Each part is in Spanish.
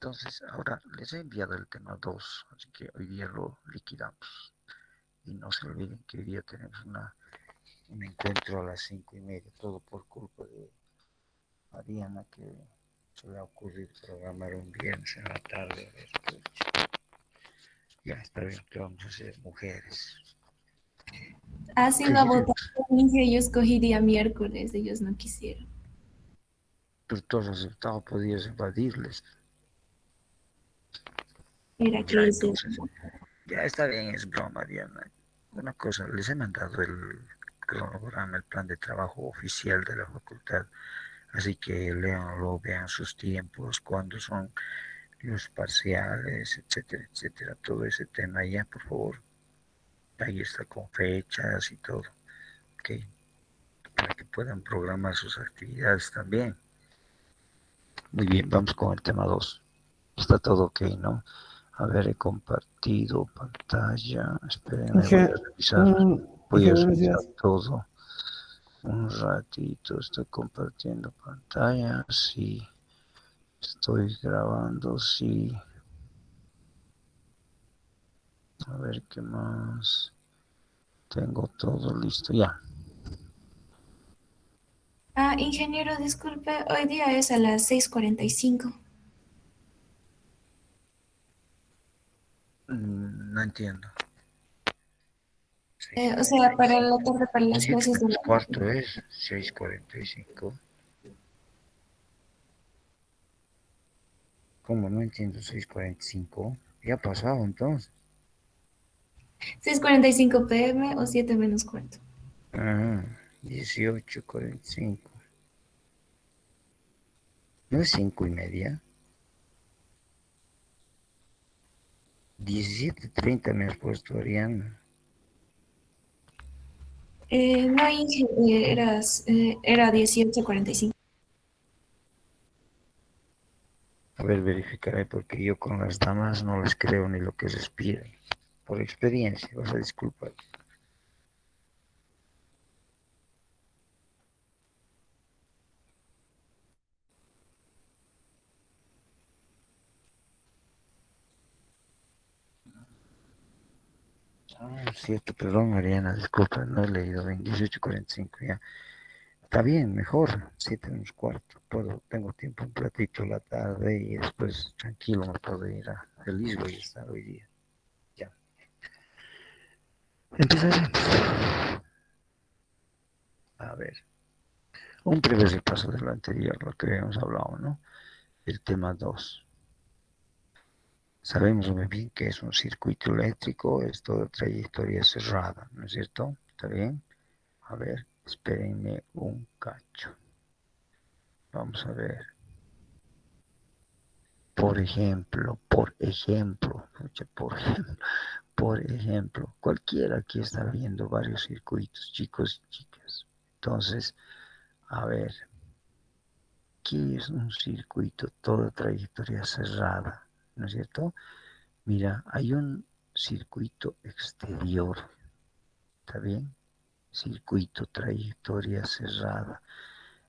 Entonces, ahora les he enviado el tema 2, así que hoy día lo liquidamos. Y no se olviden que hoy día tenemos un encuentro a las 5:30, todo por culpa de Mariana, que se le ha ocurrido programar un viernes en la tarde. A ver, pucha, ya está bien, que vamos a ser mujeres. Hace ¿Qué una queremos? votación y yo escogí día miércoles, ellos no quisieron. Pero todos los resultados podías evadirles. Era Ya, que ese. entonces, ya está bien, es broma, Diana. Una cosa, les he mandado el cronograma, el plan de trabajo oficial de la facultad, así que léanlo, vean sus tiempos, cuándo son los parciales, etcétera, etcétera, todo ese tema ya, por favor. Ahí está con fechas y todo, ¿ok? Para que puedan programar sus actividades también. Muy bien, vamos con el tema 2. Está todo ok, ¿no? A ver, he compartido pantalla. Espérenme, voy a Inge- revisar. mm, Voy a Ingeniero, buenos revisar días. todo. Un ratito, estoy compartiendo pantalla. Sí, estoy grabando. Sí, a ver qué más. Tengo todo listo. Ya. Ah, ingeniero, disculpe, hoy día es a las 6:45. No entiendo. O sea, para la 6:45. tarde, para las 7 clases de menos la cuarto tarde. es 6:45. ¿Cómo? No entiendo. 6:45. Ya ha pasado entonces. 6:45 p.m. o 7 menos cuarto. Ah, 18:45. ¿No es 5:30? 17:30 me has puesto, Ariana. No, era 18:45. A ver, verificaré porque yo con las damas no les creo ni lo que respiran. Por experiencia, vas a disculpar. Ah, cierto, perdón, Ariana, disculpa, no he leído bien. 18:45 ya. Está bien, mejor. 7 menos cuarto. Tengo tiempo un platito la tarde y después tranquilo me puedo ir a feliz voy a estar hoy día. Ya. Empezaremos. A ver. Un breve repaso de lo anterior, lo que habíamos hablado, ¿no? El tema 2. Sabemos muy bien que es un circuito eléctrico, es toda trayectoria cerrada, ¿no es cierto? ¿Está bien? A ver, espérenme un cacho. Vamos a ver. Por ejemplo, cualquiera aquí está viendo varios circuitos, chicos y chicas. Entonces, a ver, ¿qué es un circuito? Toda trayectoria cerrada, ¿no es cierto? Mira, hay un circuito exterior, ¿está bien? Circuito, trayectoria cerrada.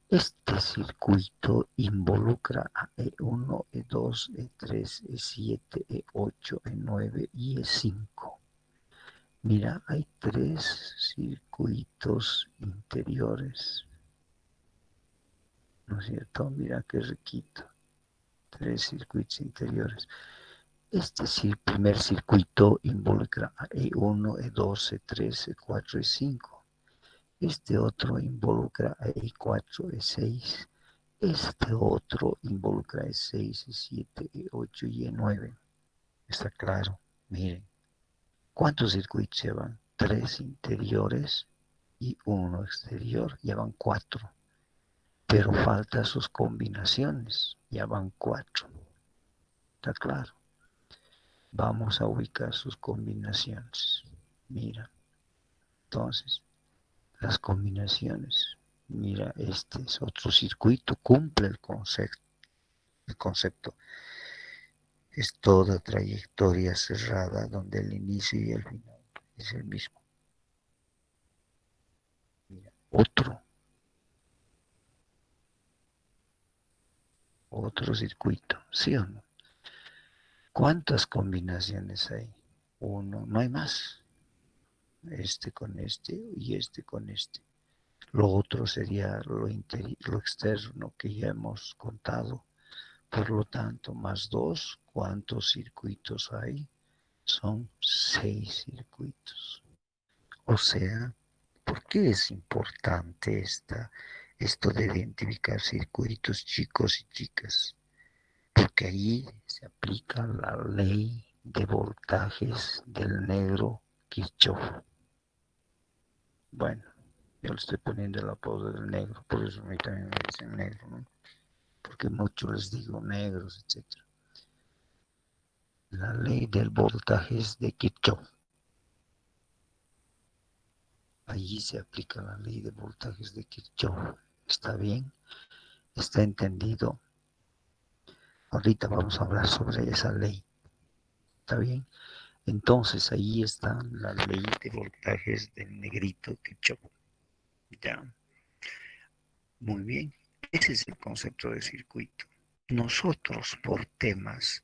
Este circuito involucra a E1, E2, E3, E7, E8, E9 y E5. Mira, hay tres circuitos interiores, ¿no es cierto? Mira qué riquito. Tres circuitos interiores. Este primer circuito involucra a E1, E2, E3, E4, E5. Este otro involucra a E4, E6. Este otro involucra E6, E7, E8 y E9. ¿Está claro? Miren, ¿cuántos circuitos llevan? Tres interiores y uno exterior. Ya van cuatro. Pero faltan sus combinaciones. Ya van cuatro. ¿Está claro? Vamos a ubicar sus combinaciones. Mira, entonces, las combinaciones. Mira, este es otro circuito, cumple el concepto. El concepto es toda trayectoria cerrada donde el inicio y el final es el mismo. Mira, otro circuito, ¿sí o no? ¿Cuántas combinaciones hay? Uno, no hay más. Este con este y este con este. Lo otro sería lo externo que ya hemos contado. Por lo tanto, más dos, ¿cuántos circuitos hay? Son 6 circuitos. O sea, ¿por qué es importante esto de identificar circuitos chicos y chicas? Porque allí se aplica la ley de voltajes del negro Kirchhoff. Bueno, yo le estoy poniendo el apodo del negro, por eso a mí también me dicen negro, ¿no? Porque muchos les digo negros, etc. La ley del voltaje es de Kirchhoff. Allí se aplica la ley de voltajes de Kirchhoff. ¿Está bien? ¿Está entendido? Ahorita vamos a hablar sobre esa ley. ¿Está bien? Entonces ahí está la ley de voltajes del negrito Kirchhoff. Ya, muy bien. Ese es el concepto de circuito. Nosotros por temas,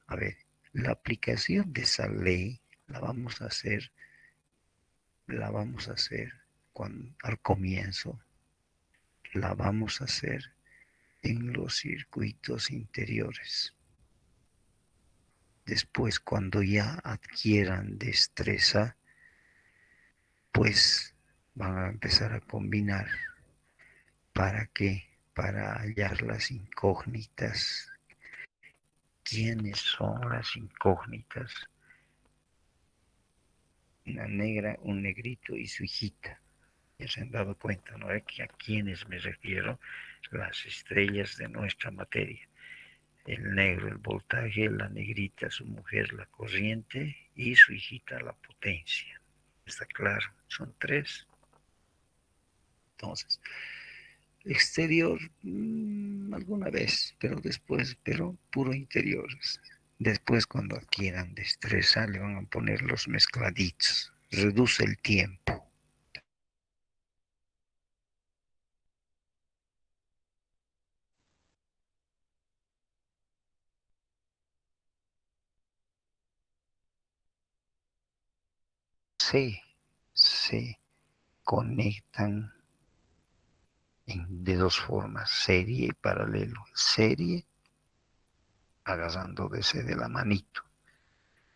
a ver, la aplicación de esa ley la vamos a hacer al comienzo, la vamos a hacer en los circuitos interiores. Después, cuando ya adquieran destreza, pues van a empezar a combinar. ¿Para qué? Para hallar las incógnitas. ¿Quiénes son las incógnitas? Una negra, un negrito y su hijita. Ya se han dado cuenta, ¿no? ¿A quiénes me refiero? Las estrellas de nuestra materia. El negro, el voltaje, la negrita, su mujer, la corriente y su hijita, la potencia. ¿Está claro? Son tres. Entonces, exterior, alguna vez, pero puro interiores. Después, cuando adquieran destreza, le van a poner los mezcladitos. Reduce el tiempo. Se conectan de dos formas, serie y paralelo. Serie, agarrándose de la manito.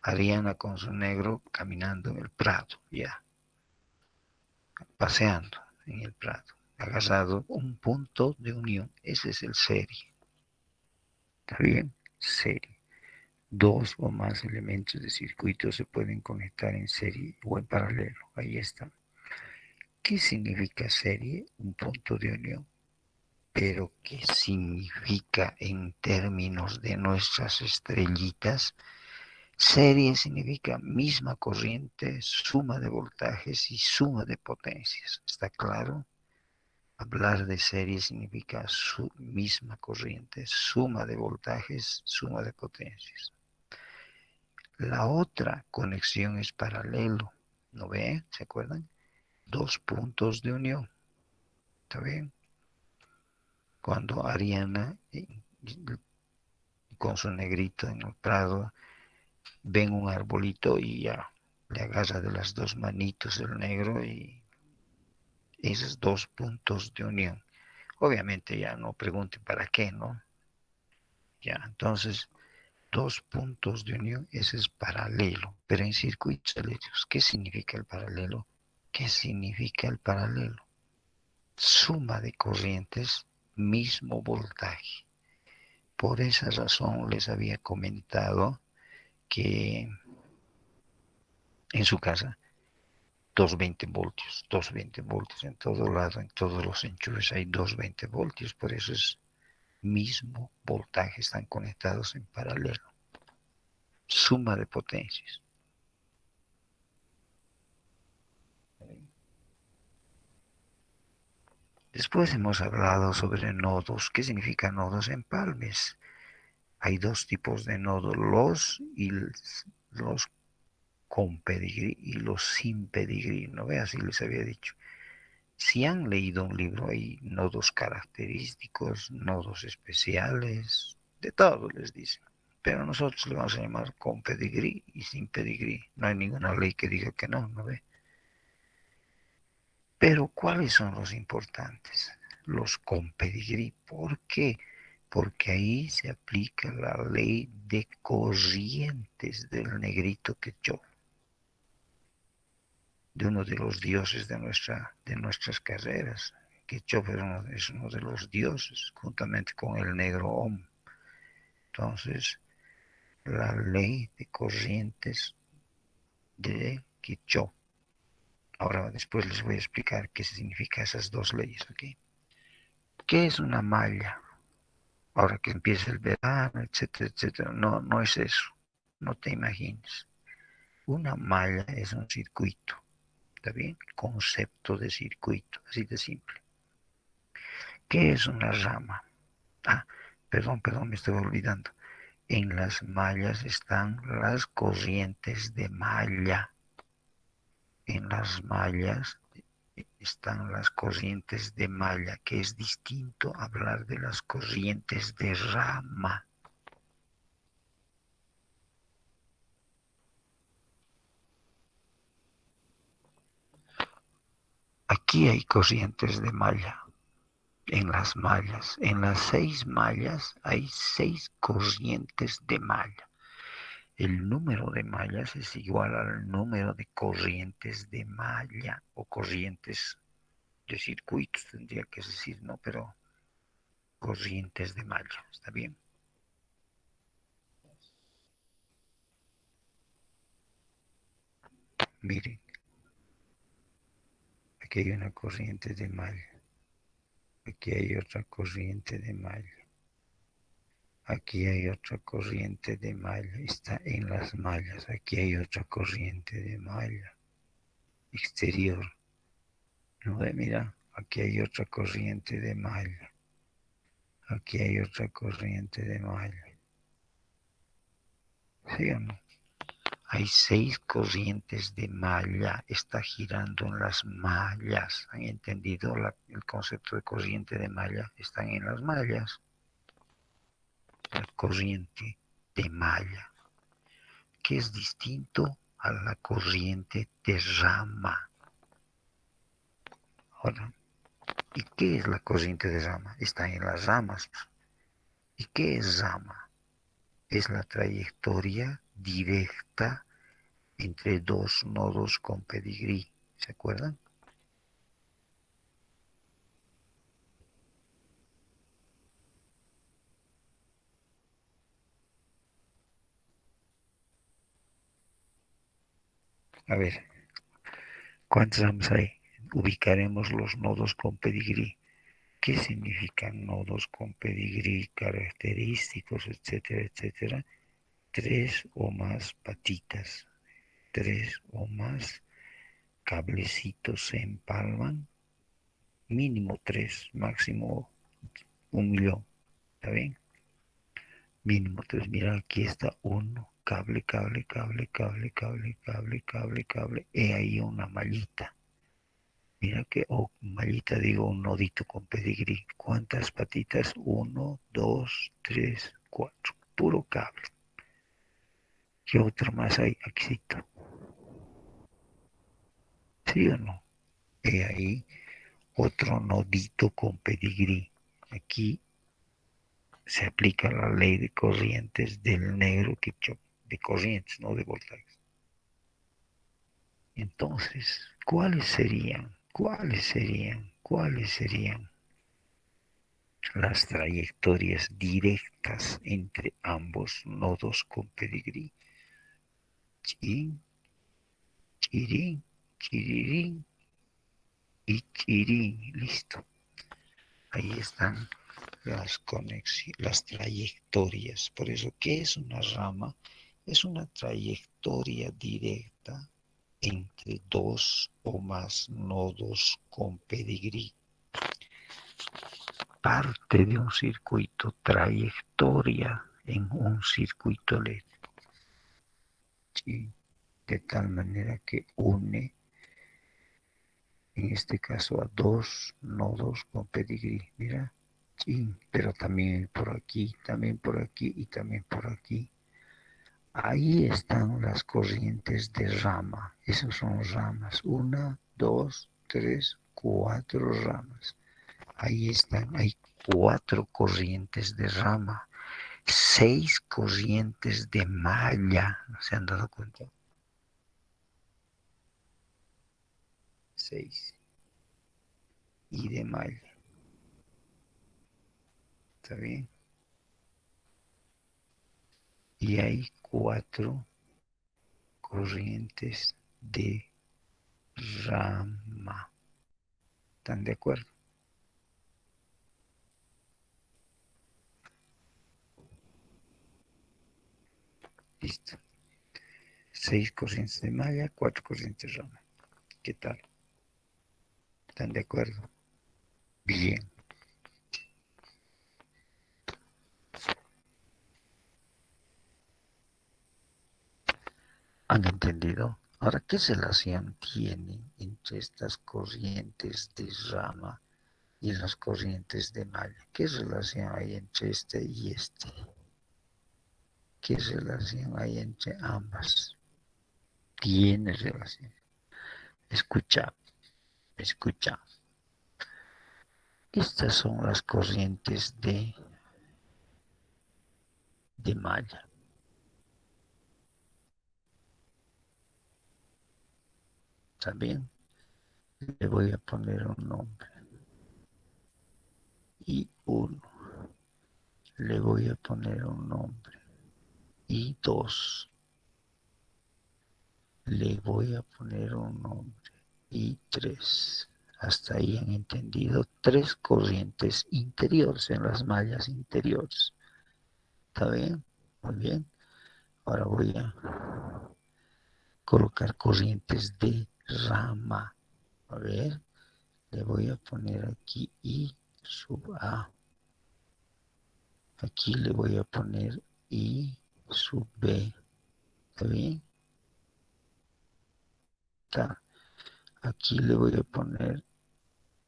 Ariana con su negro caminando en el prado, ya, paseando en el prado, agarrado un punto de unión. Ese es el serie. ¿Está bien? Serie. Dos o más elementos de circuito se pueden conectar en serie o en paralelo. Ahí está. ¿Qué significa serie? Un punto de unión. Pero ¿qué significa en términos de nuestras estrellitas? Serie significa misma corriente, suma de voltajes y suma de potencias. ¿Está claro? Hablar de serie significa misma corriente, suma de voltajes, suma de potencias. La otra conexión es paralelo. ¿No ven? ¿Se acuerdan? Dos puntos de unión. ¿Está bien? Cuando Ariana con su negrito en el prado ven un arbolito y ya le agarra de las dos manitos el negro y esos dos puntos de unión. Obviamente ya no pregunten para qué, ¿no? Ya, entonces, dos puntos de unión, ese es paralelo, pero en circuitos eléctricos, ¿qué significa el paralelo? ¿Qué significa el paralelo? Suma de corrientes, mismo voltaje. Por esa razón les había comentado que en su casa 220 voltios en todo lado, en todos los enchufes hay 220 voltios, por eso es mismo voltaje, están conectados en paralelo. Suma de potencias. Después hemos hablado sobre nodos. ¿Qué significa nodos? Empalmes. Hay dos tipos de nodos, los con pedigrí y los sin pedigrí. No veas si les había dicho. Si han leído un libro, hay nodos característicos, nodos especiales, de todo les dicen. pero nosotros le vamos a llamar con pedigrí y sin pedigrí. No hay ninguna ley que diga que no, ¿no ve? Pero ¿cuáles son los importantes? Los con pedigrí. ¿Por qué? Porque ahí se aplica la ley de corrientes del negrito quechua, de uno de los dioses de nuestras carreras. Quechua es uno de los dioses, juntamente con el negro Om. Entonces, la ley de corrientes de Quechua. Ahora después les voy a explicar qué significa esas dos leyes, ¿ok? ¿Qué es una malla? Ahora que empieza el verano, etcétera, etcétera. No, no es eso. No te imagines. Una malla es un circuito, ¿está bien? Concepto de circuito, así de simple. ¿Qué es una rama? Ah, perdón, me estoy olvidando. En las mallas están las corrientes de malla. En las mallas están las corrientes de malla, que es distinto hablar de las corrientes de rama. Aquí hay corrientes de malla, en las mallas. En las 6 mallas hay 6 corrientes de malla. El número de mallas es igual al número de corrientes de malla o corrientes de circuitos, tendría que decir, ¿no? Pero corrientes de malla, ¿está bien? Miren, aquí hay una corriente de malla, aquí hay otra corriente de malla, aquí hay otra corriente de malla, está en las mallas, aquí hay otra corriente de malla exterior, ¿no? Mira, aquí hay otra corriente de malla, aquí hay otra corriente de malla, ¿sí o no? Hay 6 corrientes de malla, está girando en las mallas. ¿Han entendido el concepto de corriente de malla? Están en las mallas. La corriente de malla, que es distinto a la corriente de rama. Ahora, ¿y qué es la corriente de rama? Está en las ramas. ¿Y qué es rama? Es la trayectoria directa entre dos nodos con pedigrí. ¿Se acuerdan? A ver, ¿cuántos ramas hay? Ubicaremos los nodos con pedigrí. ¿Qué significan nodos con pedigrí, característicos, etcétera, etcétera? 3 o más patitas, 3 o más cablecitos se empalman, mínimo 3, máximo 1.000.000, ¿está bien? Mínimo 3, mira, aquí está uno, cable, he ahí una mallita. Mira que, mallita, digo, un nodito con pedigrí. ¿Cuántas patitas? 1, 2, 3, 4. Puro cable. ¿Qué otro más hay? Aquí. ¿Sí o no? He ahí otro nodito con pedigrí. Aquí se aplica la ley de corrientes del negro Kirchhoff. De corrientes, no de voltajes. Entonces, cuáles serían las trayectorias directas entre ambos nodos con pedigrí? Chirín, chirín, chirirín y chirín. Listo. Ahí están las trayectorias. Por eso, ¿qué es una rama? Es una trayectoria directa entre dos o más nodos con pedigrí. Parte de un circuito, trayectoria en un circuito LED. ¿Sí? De tal manera que une, en este caso, a dos nodos con pedigrí. Mira, sí, pero también por aquí y también por aquí. Ahí están las corrientes de rama. Esas son ramas. 1, 2, 3, 4 ramas. Ahí están. Hay 4 corrientes de rama. 6 corrientes de malla. ¿No se han dado cuenta? 6. Y de malla. ¿Está bien? Y hay 4 corrientes de rama. ¿Están de acuerdo? Listo. 6 corrientes de malla, 4 corrientes de rama. ¿Qué tal? ¿Están de acuerdo? Bien. ¿Han entendido? Ahora, ¿qué relación tiene entre estas corrientes de rama y las corrientes de malla? ¿Qué relación hay entre este y este? ¿Qué relación hay entre ambas? Tiene relación. Escucha, escucha. Estas son las corrientes de malla. También le voy a poner un nombre. Y 1. Le voy a poner un nombre. Y 2. Le voy a poner un nombre. Y 3. Hasta ahí han entendido. 3 corrientes interiores en las mallas interiores. ¿Está bien? Muy bien. Ahora voy a colocar corrientes de rama. A ver, le voy a poner aquí I sub A. Aquí le voy a poner I sub B. ¿Está bien? Está. Aquí le voy a poner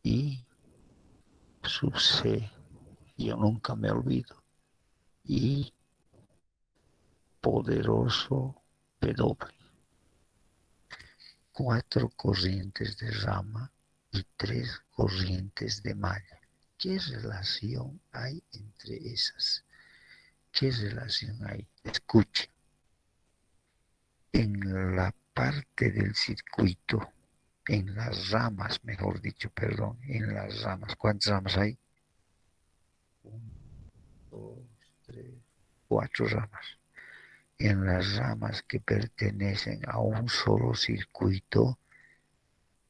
I sub C. Yo nunca me olvido. I poderoso W. 4 corrientes de rama y 3 corrientes de malla. ¿Qué relación hay entre esas? ¿Qué relación hay? Escuche. En la parte del circuito, en las ramas, mejor dicho, perdón, en las ramas. ¿Cuántas ramas hay? 1, 2, 3, 4 ramas. En las ramas que pertenecen a un solo circuito,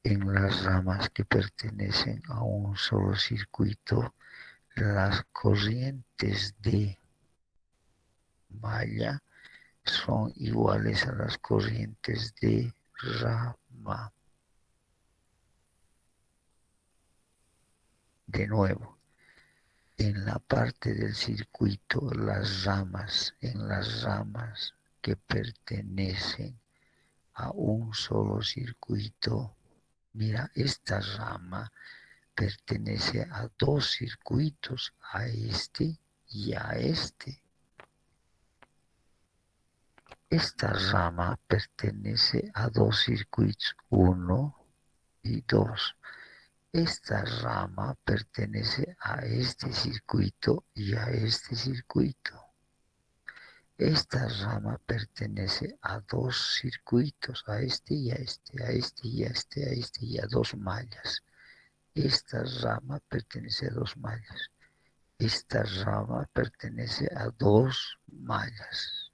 en las ramas que pertenecen a un solo circuito, las corrientes de malla son iguales a las corrientes de rama. De nuevo, en la parte del circuito, en las ramas que pertenecen a un solo circuito, mira, esta rama pertenece a 2 circuitos, a este y a este. Esta rama pertenece a 2 circuitos, 1 y 2. Esta rama pertenece a este circuito y a este circuito. Esta rama pertenece a 2 circuitos, a este y a este, a este y a este, a este y a 2 mallas. Esta rama pertenece a 2 mallas. Esta rama pertenece a 2 mallas.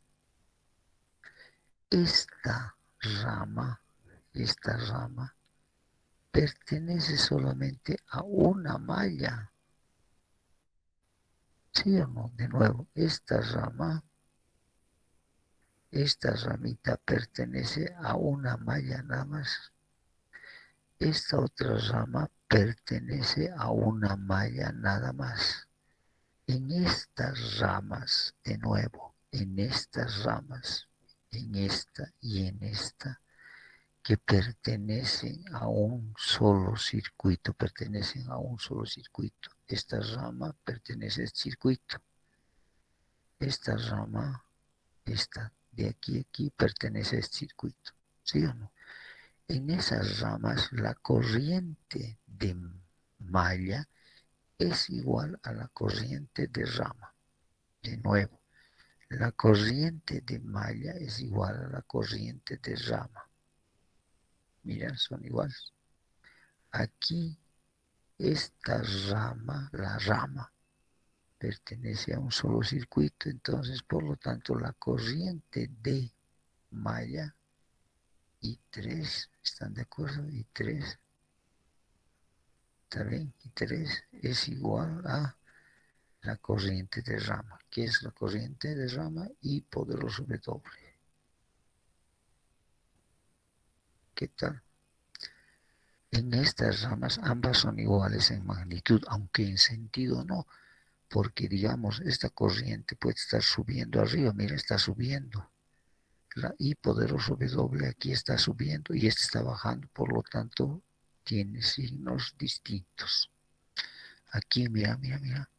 Esta rama, esta rama pertenece solamente a una malla. ¿Sí o no? De nuevo, esta ramita pertenece a una malla nada más. Esta otra rama pertenece a una malla nada más. En estas ramas, de nuevo, en estas ramas, en esta y en esta, que pertenecen a un solo circuito, pertenecen a un solo circuito. Esta rama pertenece al circuito. Esta rama, esta de aquí a aquí pertenece a este circuito, ¿sí o no? En esas ramas la corriente de malla es igual a la corriente de rama. De nuevo, la corriente de malla es igual a la corriente de rama. Mira, son iguales. Aquí esta rama, la rama, pertenece a un solo circuito, entonces por lo tanto la corriente de malla I3, ¿están de acuerdo? I3, ¿está bien? I3 es igual a la corriente de rama. ¿Qué es la corriente de rama? I poderoso W. ¿Qué tal? En estas ramas ambas son iguales en magnitud, aunque en sentido no, porque digamos, esta corriente puede estar subiendo arriba, mira, está subiendo. La I poderoso W aquí está subiendo y esta está bajando, por lo tanto, tiene signos distintos. Aquí, mira, mira, mira.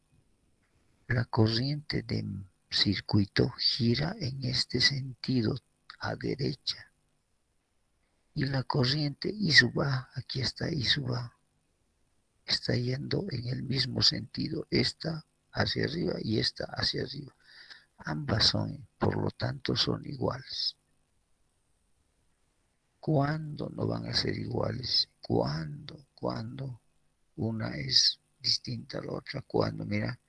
La corriente de circuito gira en este sentido, a derecha. Y la corriente I sub A, aquí está I sub A, está yendo en el mismo sentido, esta hacia arriba y esta hacia arriba. Ambas son, por lo tanto, son iguales. ¿Cuándo no van a ser iguales? ¿Cuándo una es distinta a la otra? Cuando, mira,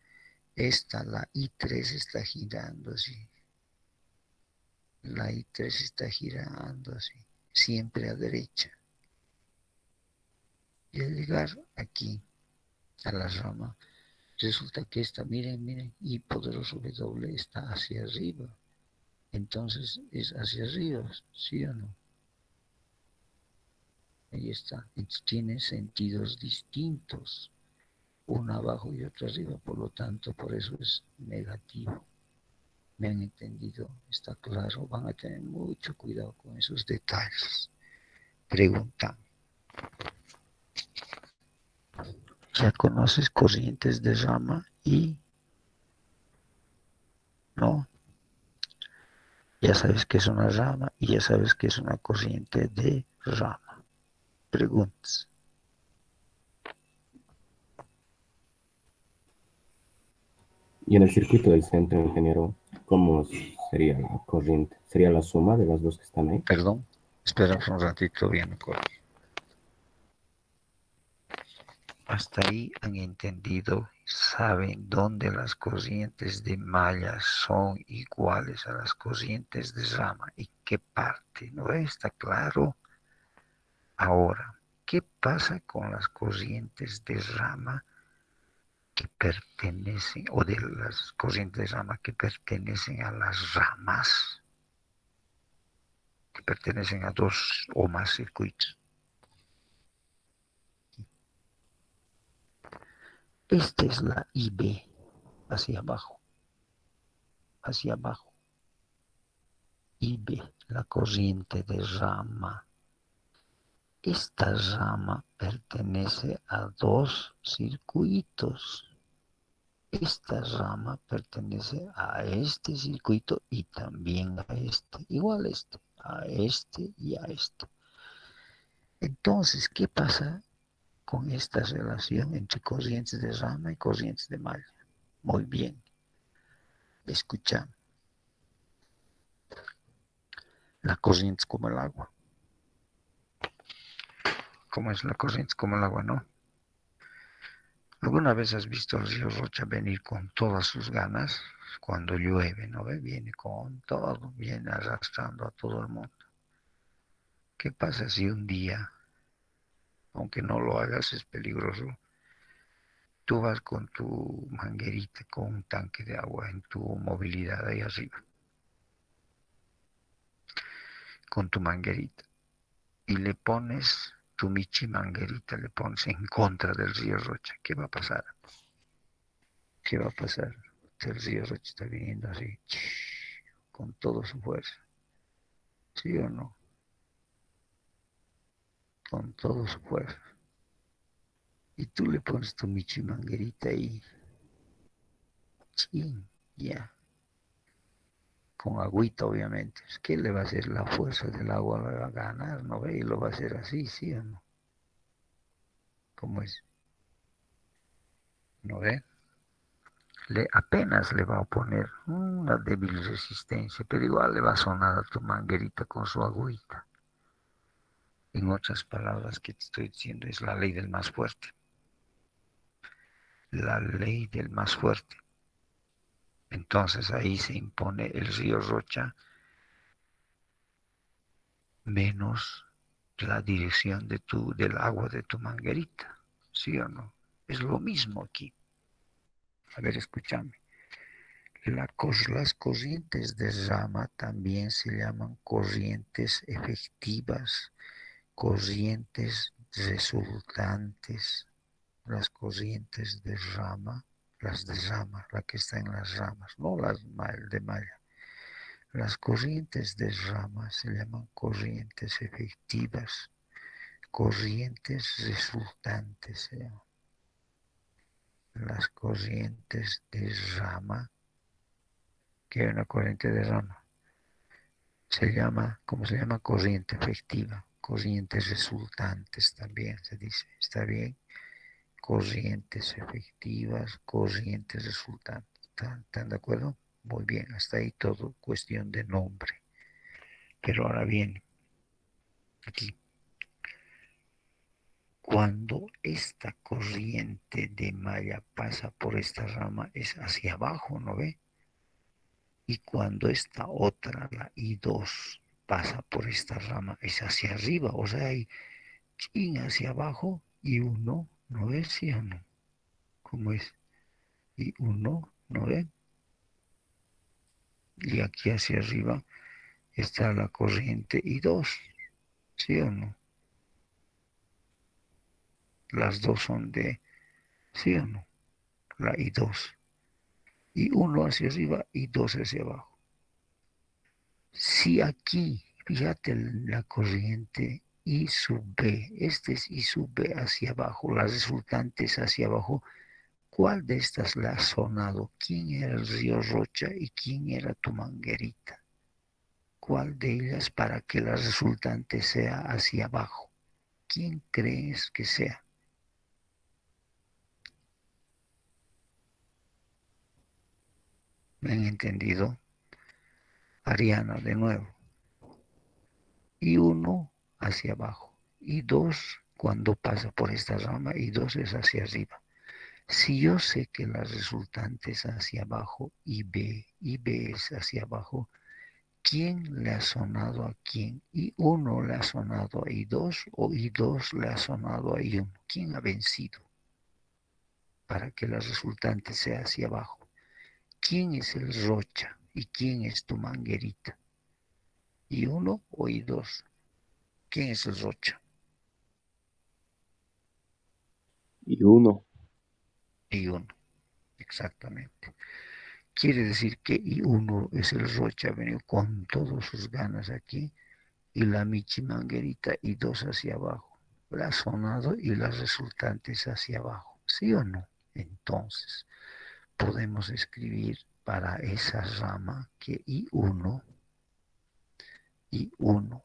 esta, la I3 está girando así. La I3 está girando así, siempre a derecha. Y al llegar aquí, a la rama, resulta que esta, miren, miren, I poderoso W está hacia arriba. Entonces es hacia arriba, ¿sí o no? Ahí está. Tiene sentidos distintos, uno abajo y otro arriba, por lo tanto, por eso es negativo. ¿Me han entendido? Está claro. Van a tener mucho cuidado con esos detalles. Pregunta. Ya conoces corrientes de rama y no. Ya sabes que es una rama y ya sabes que es una corriente de rama. Preguntas. Y en el circuito del centro, ingeniero, ¿cómo sería la corriente? ¿Sería la suma de las dos que están ahí? Perdón. Espera un ratito, bien me acuerdo. Hasta ahí han entendido, saben dónde las corrientes de malla son iguales a las corrientes de rama y qué parte, ¿no está claro? Ahora, ¿qué pasa con las corrientes de rama que pertenecen, o de las corrientes de rama que pertenecen a las ramas, que pertenecen a dos o más circuitos? Esta es la IB, hacia abajo, hacia abajo. IB, la corriente de rama. Esta rama pertenece a dos circuitos. Esta rama pertenece a este circuito y también a este, igual a este y a este. Entonces, ¿qué pasa con esta relación entre corrientes de rama y corrientes de malla? Muy bien, escucha, la corriente es como el agua. ¿Cómo es la corriente? Es como el agua, ¿no? ¿Alguna vez has visto al río Rocha venir con todas sus ganas cuando llueve, ¿no ve? Viene con todo, viene arrastrando a todo el mundo. ¿Qué pasa si un día, aunque no lo hagas, es peligroso? Tú vas con tu manguerita, con un tanque de agua en tu movilidad ahí arriba, con tu manguerita, y le pones tu michi manguerita, le pones en contra del río Rocha. ¿Qué va a pasar? ¿Qué va a pasar? El río Rocha está viniendo así, con toda su fuerza. ¿Sí o no? Con toda su fuerza. Y tú le pones tu michi manguerita y chin, ya. con agüita, obviamente. ¿Qué le va a hacer? La fuerza del agua le va a ganar, ¿no ve? Y lo va a hacer así, ¿sí o no? ¿Cómo es? ¿No ve? Apenas le va a poner una débil resistencia, pero igual le va a sonar a tu manguerita con su agüita. En otras palabras, que te estoy diciendo, es la ley del más fuerte. La ley del más fuerte. Entonces ahí se impone el río Rocha menos la dirección del agua de tu manguerita. ¿Sí o no? Es lo mismo aquí. A ver, escúchame. Las corrientes de rama también se llaman corrientes efectivas, corrientes resultantes. Las corrientes de rama, las de rama, la que está en las ramas, no las de malla. Las corrientes de rama se llaman corrientes efectivas, corrientes resultantes se llaman. Las corrientes de rama, que hay una corriente de rama, se llama, ¿cómo se llama? Corriente efectiva, corrientes resultantes también se dice, ¿está bien? Corrientes efectivas, corrientes resultantes, ¿están de acuerdo? Muy bien, hasta ahí todo cuestión de nombre. Pero ahora bien, aquí, cuando esta corriente de malla pasa por esta rama es hacia abajo, ¿no ve? Y cuando esta otra, la I2, pasa por esta rama es hacia arriba, o sea, hay chin hacia abajo y uno, ¿no ves? ¿Sí o no? ¿Cómo es? Y uno, ¿no ven? Y aquí hacia arriba está la corriente I2, ¿sí o no? Las dos son de, ¿sí o no? La I2. Y uno hacia arriba y dos hacia abajo. Si aquí, fíjate la corriente I sub B, este es I sub B hacia abajo, las resultantes hacia abajo, ¿cuál de estas la ha sonado? ¿Quién era el río Rocha y quién era tu manguerita? ¿Cuál de ellas para que la resultante sea hacia abajo? ¿Quién crees que sea? ¿Me han entendido? Ariana, de nuevo. Y uno hacia abajo. Y dos cuando pasa por esta rama y dos es hacia arriba. Si yo sé que la resultante es hacia abajo y B es hacia abajo, ¿quién le ha sonado a quién? ¿Y uno le ha sonado a I2 o I2 le ha sonado a I1? ¿Quién ha vencido para que la resultante sea hacia abajo? ¿Quién es el Rocha y quién es tu manguerita? ¿I1 o I2? ¿Quién es el Rocha? Y uno. I1, exactamente. Quiere decir que I1 es el Rocha, ha venido con todas sus ganas aquí, y la Michi Manguerita I2 hacia abajo. La ha sonado y las resultantes hacia abajo. ¿Sí o no? Entonces, podemos escribir para esa rama que I1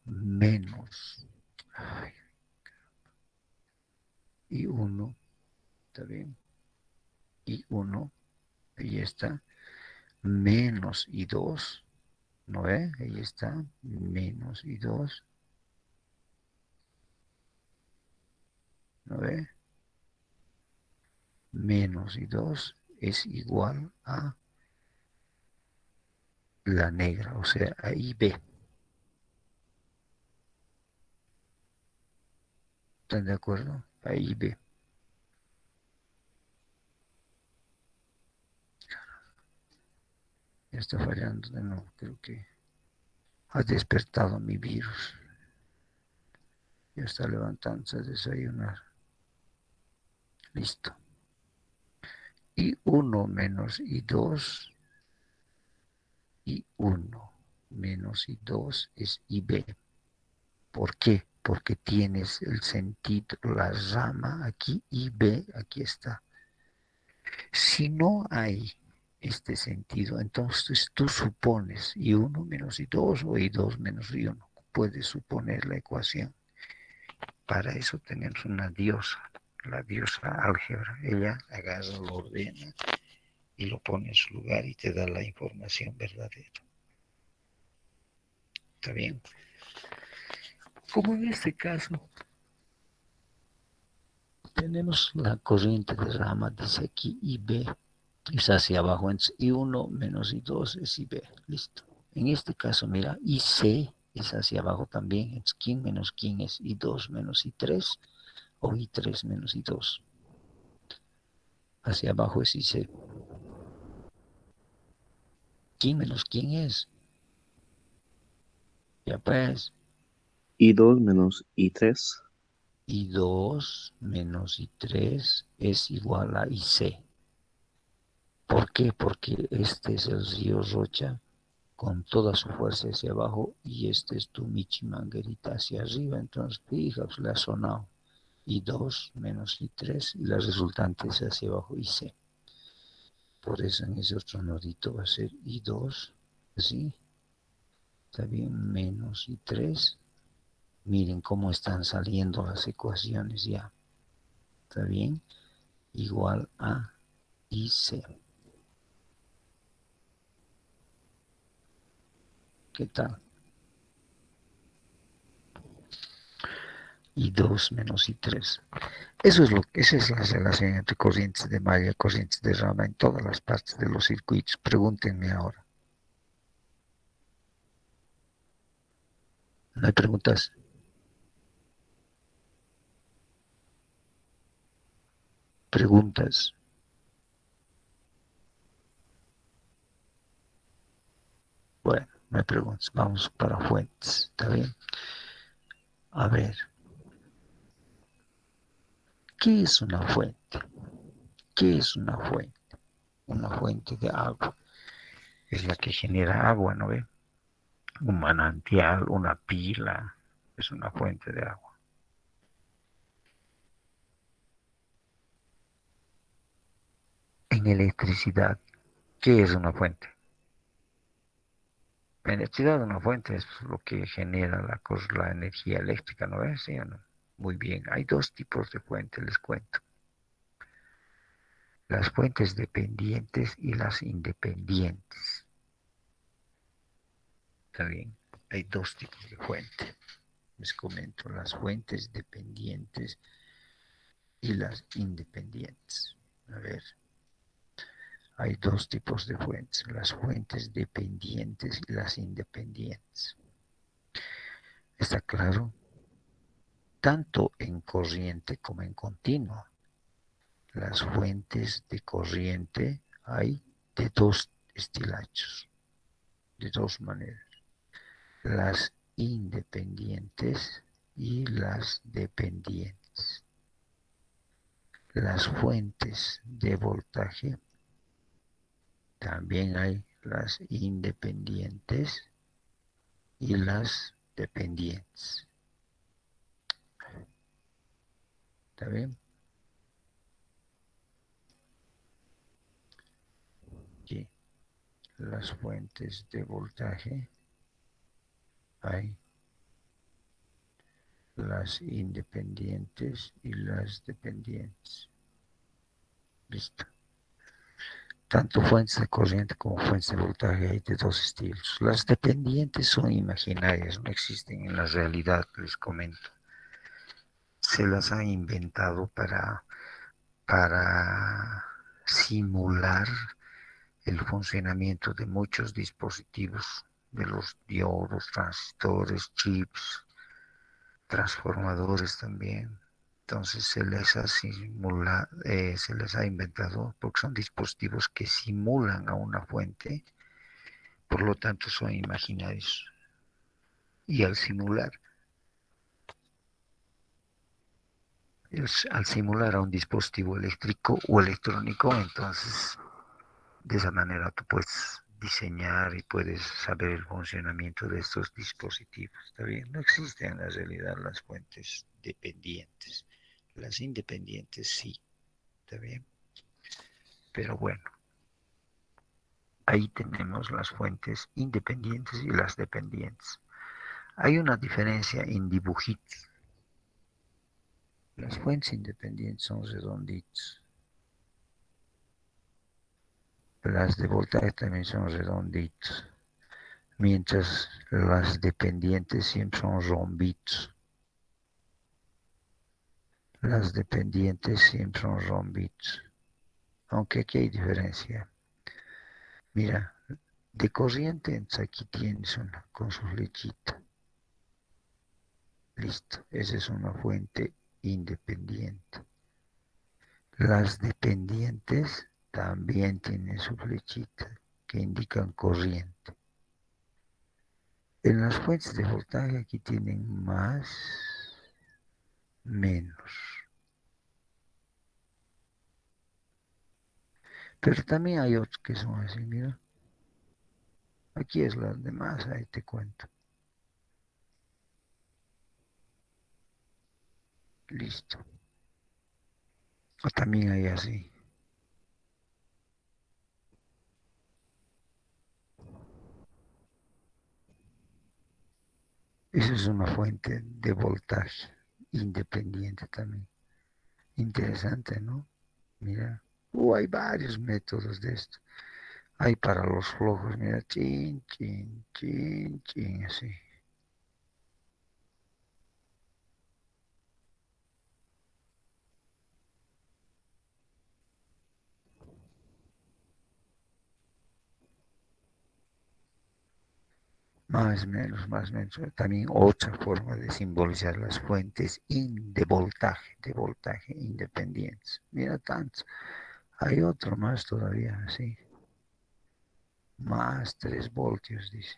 menos, ay, I1, ¿está bien? I1, ahí está, menos I2, ¿no ve? Ahí está, menos I2, ¿no ve? Menos I2 es igual a la negra, o sea, a IB. ¿Están de acuerdo? A IB. Ya está fallando de nuevo, creo que ha despertado mi virus. Ya está levantándose a desayunar. Listo. I1 menos I2, I1 menos I2 es IB. ¿Por qué? Porque tienes el sentido, la rama aquí, IB, aquí está. Si no hay este sentido. Entonces tú supones I1 menos I2 o I2 menos I1. Puedes suponer la ecuación. Para eso tenemos una diosa, la diosa álgebra. Ella agarra, lo ordena y lo pone en su lugar y te da la información verdadera. ¿Está bien? Como en este caso, tenemos la corriente de rama, dice aquí IB, es hacia abajo, entonces I1 menos I2 es IB, listo. En este caso, mira, IC es hacia abajo también, entonces quién menos quién es I2 menos I3 o I3 menos I2. Hacia abajo es IC. ¿Quién menos quién es? Ya pues, I2 menos I3. I2 menos I3 es igual a IC. ¿Por qué? Porque este es el río Rocha con toda su fuerza hacia abajo y este es tu Michi Manguerita hacia arriba. Entonces, fíjate, le ha sonado I2 menos I3 y la resultante es hacia abajo IC. Por eso en ese otro nodito va a ser I2, ¿sí? Está bien, menos I3. Miren cómo están saliendo las ecuaciones ya. ¿Está bien? Igual a IC. ¿Qué tal? I2 menos I3. Esa es la relación entre corrientes de malla y corrientes de rama en todas las partes de los circuitos. Pregúntenme ahora. ¿No hay preguntas? Preguntas. Bueno, no hay preguntas. Vamos para fuentes. ¿Está bien? A ver. ¿Qué es una fuente? ¿Qué es una fuente? Una fuente de agua. Es la que genera agua, ¿no ve? Un manantial, una pila. Es una fuente de agua. En electricidad, ¿qué es una fuente? La electricidad de una fuente es lo que genera la energía eléctrica, ¿no ves? ¿Sí o no? Muy bien, hay dos tipos de fuentes, les cuento. Las fuentes dependientes y las independientes. ¿Está bien? Hay dos tipos de fuente. Les comento, las fuentes dependientes y las independientes. A ver, hay dos tipos de fuentes, las fuentes dependientes y las independientes. ¿Está claro? Tanto en corriente como en continuo. Las fuentes de corriente hay de dos estilachos, de dos maneras. Las independientes y las dependientes. Las fuentes de voltaje también hay las independientes y las dependientes. ¿Está bien? Aquí, las fuentes de voltaje hay las independientes y las dependientes. Listo. Tanto fuentes de corriente como fuentes de voltaje hay de dos estilos. Las dependientes son imaginarias, no existen en la realidad, les comento. Se las han inventado para simular el funcionamiento de muchos dispositivos, de los diodos, transistores, chips, transformadores también. Entonces se les ha inventado porque son dispositivos que simulan a una fuente, por lo tanto son imaginarios. Y al simular a un dispositivo eléctrico o electrónico, entonces de esa manera tú puedes diseñar y puedes saber el funcionamiento de estos dispositivos. ¿Está bien? No existen en la realidad las fuentes dependientes. Las independientes sí. ¿Está bien? Pero bueno, Ahí tenemos las fuentes independientes y las dependientes. Hay una diferencia en dibujitos. Las fuentes independientes son redonditas. Las de voltaje también son redonditas. Mientras las dependientes siempre son rombitos. Las dependientes siempre son rombitos. Aunque aquí hay diferencia. Mira, de corriente, entonces aquí tienes una con su flechita. Listo, esa es una fuente independiente. Las dependientes también tienen su flechita que indican corriente. En las fuentes de voltaje aquí tienen más, menos. Pero también hay otros que son así, mira. Aquí es las demás, ahí te cuento. Listo. O también hay así. Esa es una fuente de voltaje independiente también. Interesante, ¿no? Mira. Hay varios métodos de esto. Hay para los flojos, mira, chin, chin, chin, chin, así. Más o menos. También otra forma de simbolizar las fuentes de voltaje independientes. Mira tantos. Hay otro más todavía, así. Más 3 voltios, dice.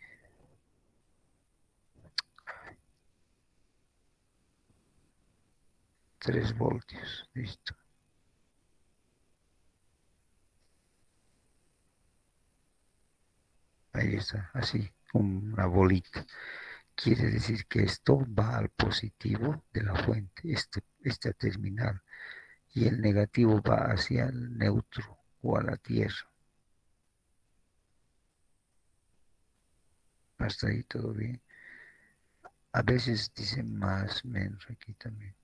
Tres voltios, listo. Ahí está, así, una bolita. Quiere decir que esto va al positivo de la fuente, esta terminal, y el negativo va hacia el neutro o a la tierra. Hasta ahí todo bien. A veces dice más, menos aquí también.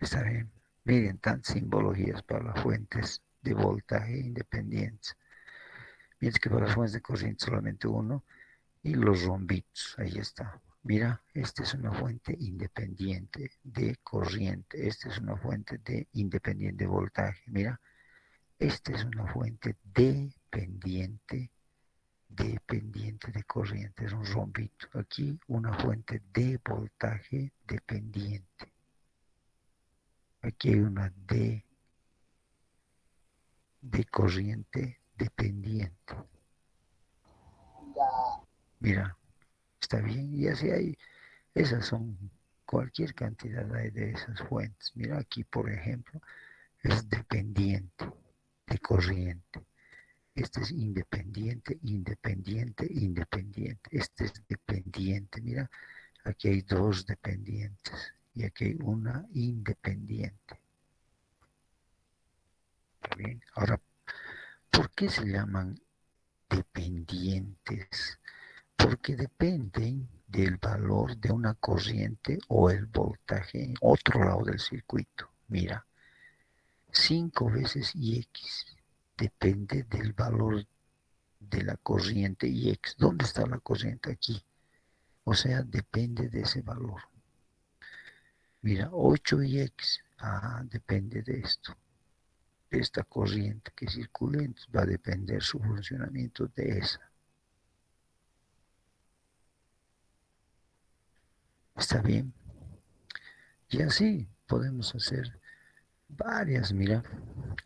Está bien. Miren, tantas simbologías para las fuentes de voltaje independientes. Mientras que para las fuentes de corriente solamente uno. Y los rombitos, ahí está. Mira, esta es una fuente independiente de corriente. Esta es una fuente de independiente de voltaje. Mira, esta es una fuente dependiente de corriente. Es un rombito. Aquí una fuente de voltaje dependiente. Aquí hay una de corriente dependiente. Mira, está bien. Y así hay. Esas son cualquier cantidad de esas fuentes. Mira aquí, por ejemplo, es dependiente de corriente. Este es independiente, independiente, independiente. Este es dependiente. Mira, aquí hay dos dependientes y aquí hay una independiente. ¿Está bien? Ahora, ¿por qué se llaman dependientes? Porque dependen del valor de una corriente o el voltaje en otro lado del circuito. Mira, 5 veces Ix depende del valor de la corriente Ix. ¿Dónde está la corriente? Aquí. O sea, depende de ese valor. Mira, 8Ix, depende de esto. De esta corriente que circula, entonces va a depender su funcionamiento de esa. ¿Está bien? Y así podemos hacer varias. Mira,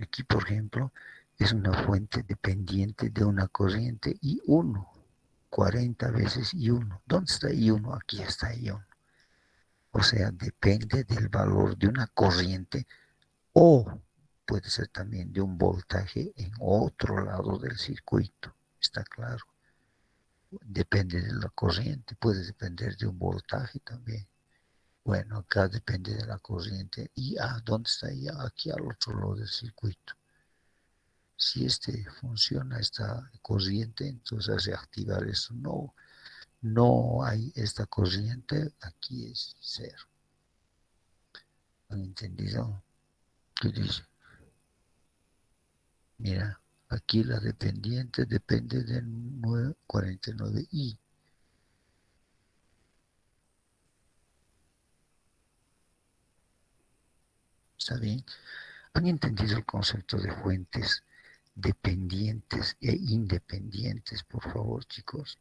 aquí por ejemplo es una fuente dependiente de una corriente I1, 40 veces I1. ¿Dónde está I1? Aquí está I1. O sea, depende del valor de una corriente o puede ser también de un voltaje en otro lado del circuito. ¿Está claro? depende de la corriente, puede depender de un voltaje también. Bueno, acá depende de la corriente. ¿Y dónde está ella? Aquí al otro lado del circuito. Si funciona esta corriente, entonces hace activar eso. No, no hay esta corriente, aquí es cero. ¿Han entendido? ¿Qué dice? Mira, aquí la dependiente depende del 49i. ¿Está bien? ¿Han entendido el concepto de fuentes dependientes e independientes, por favor, chicos?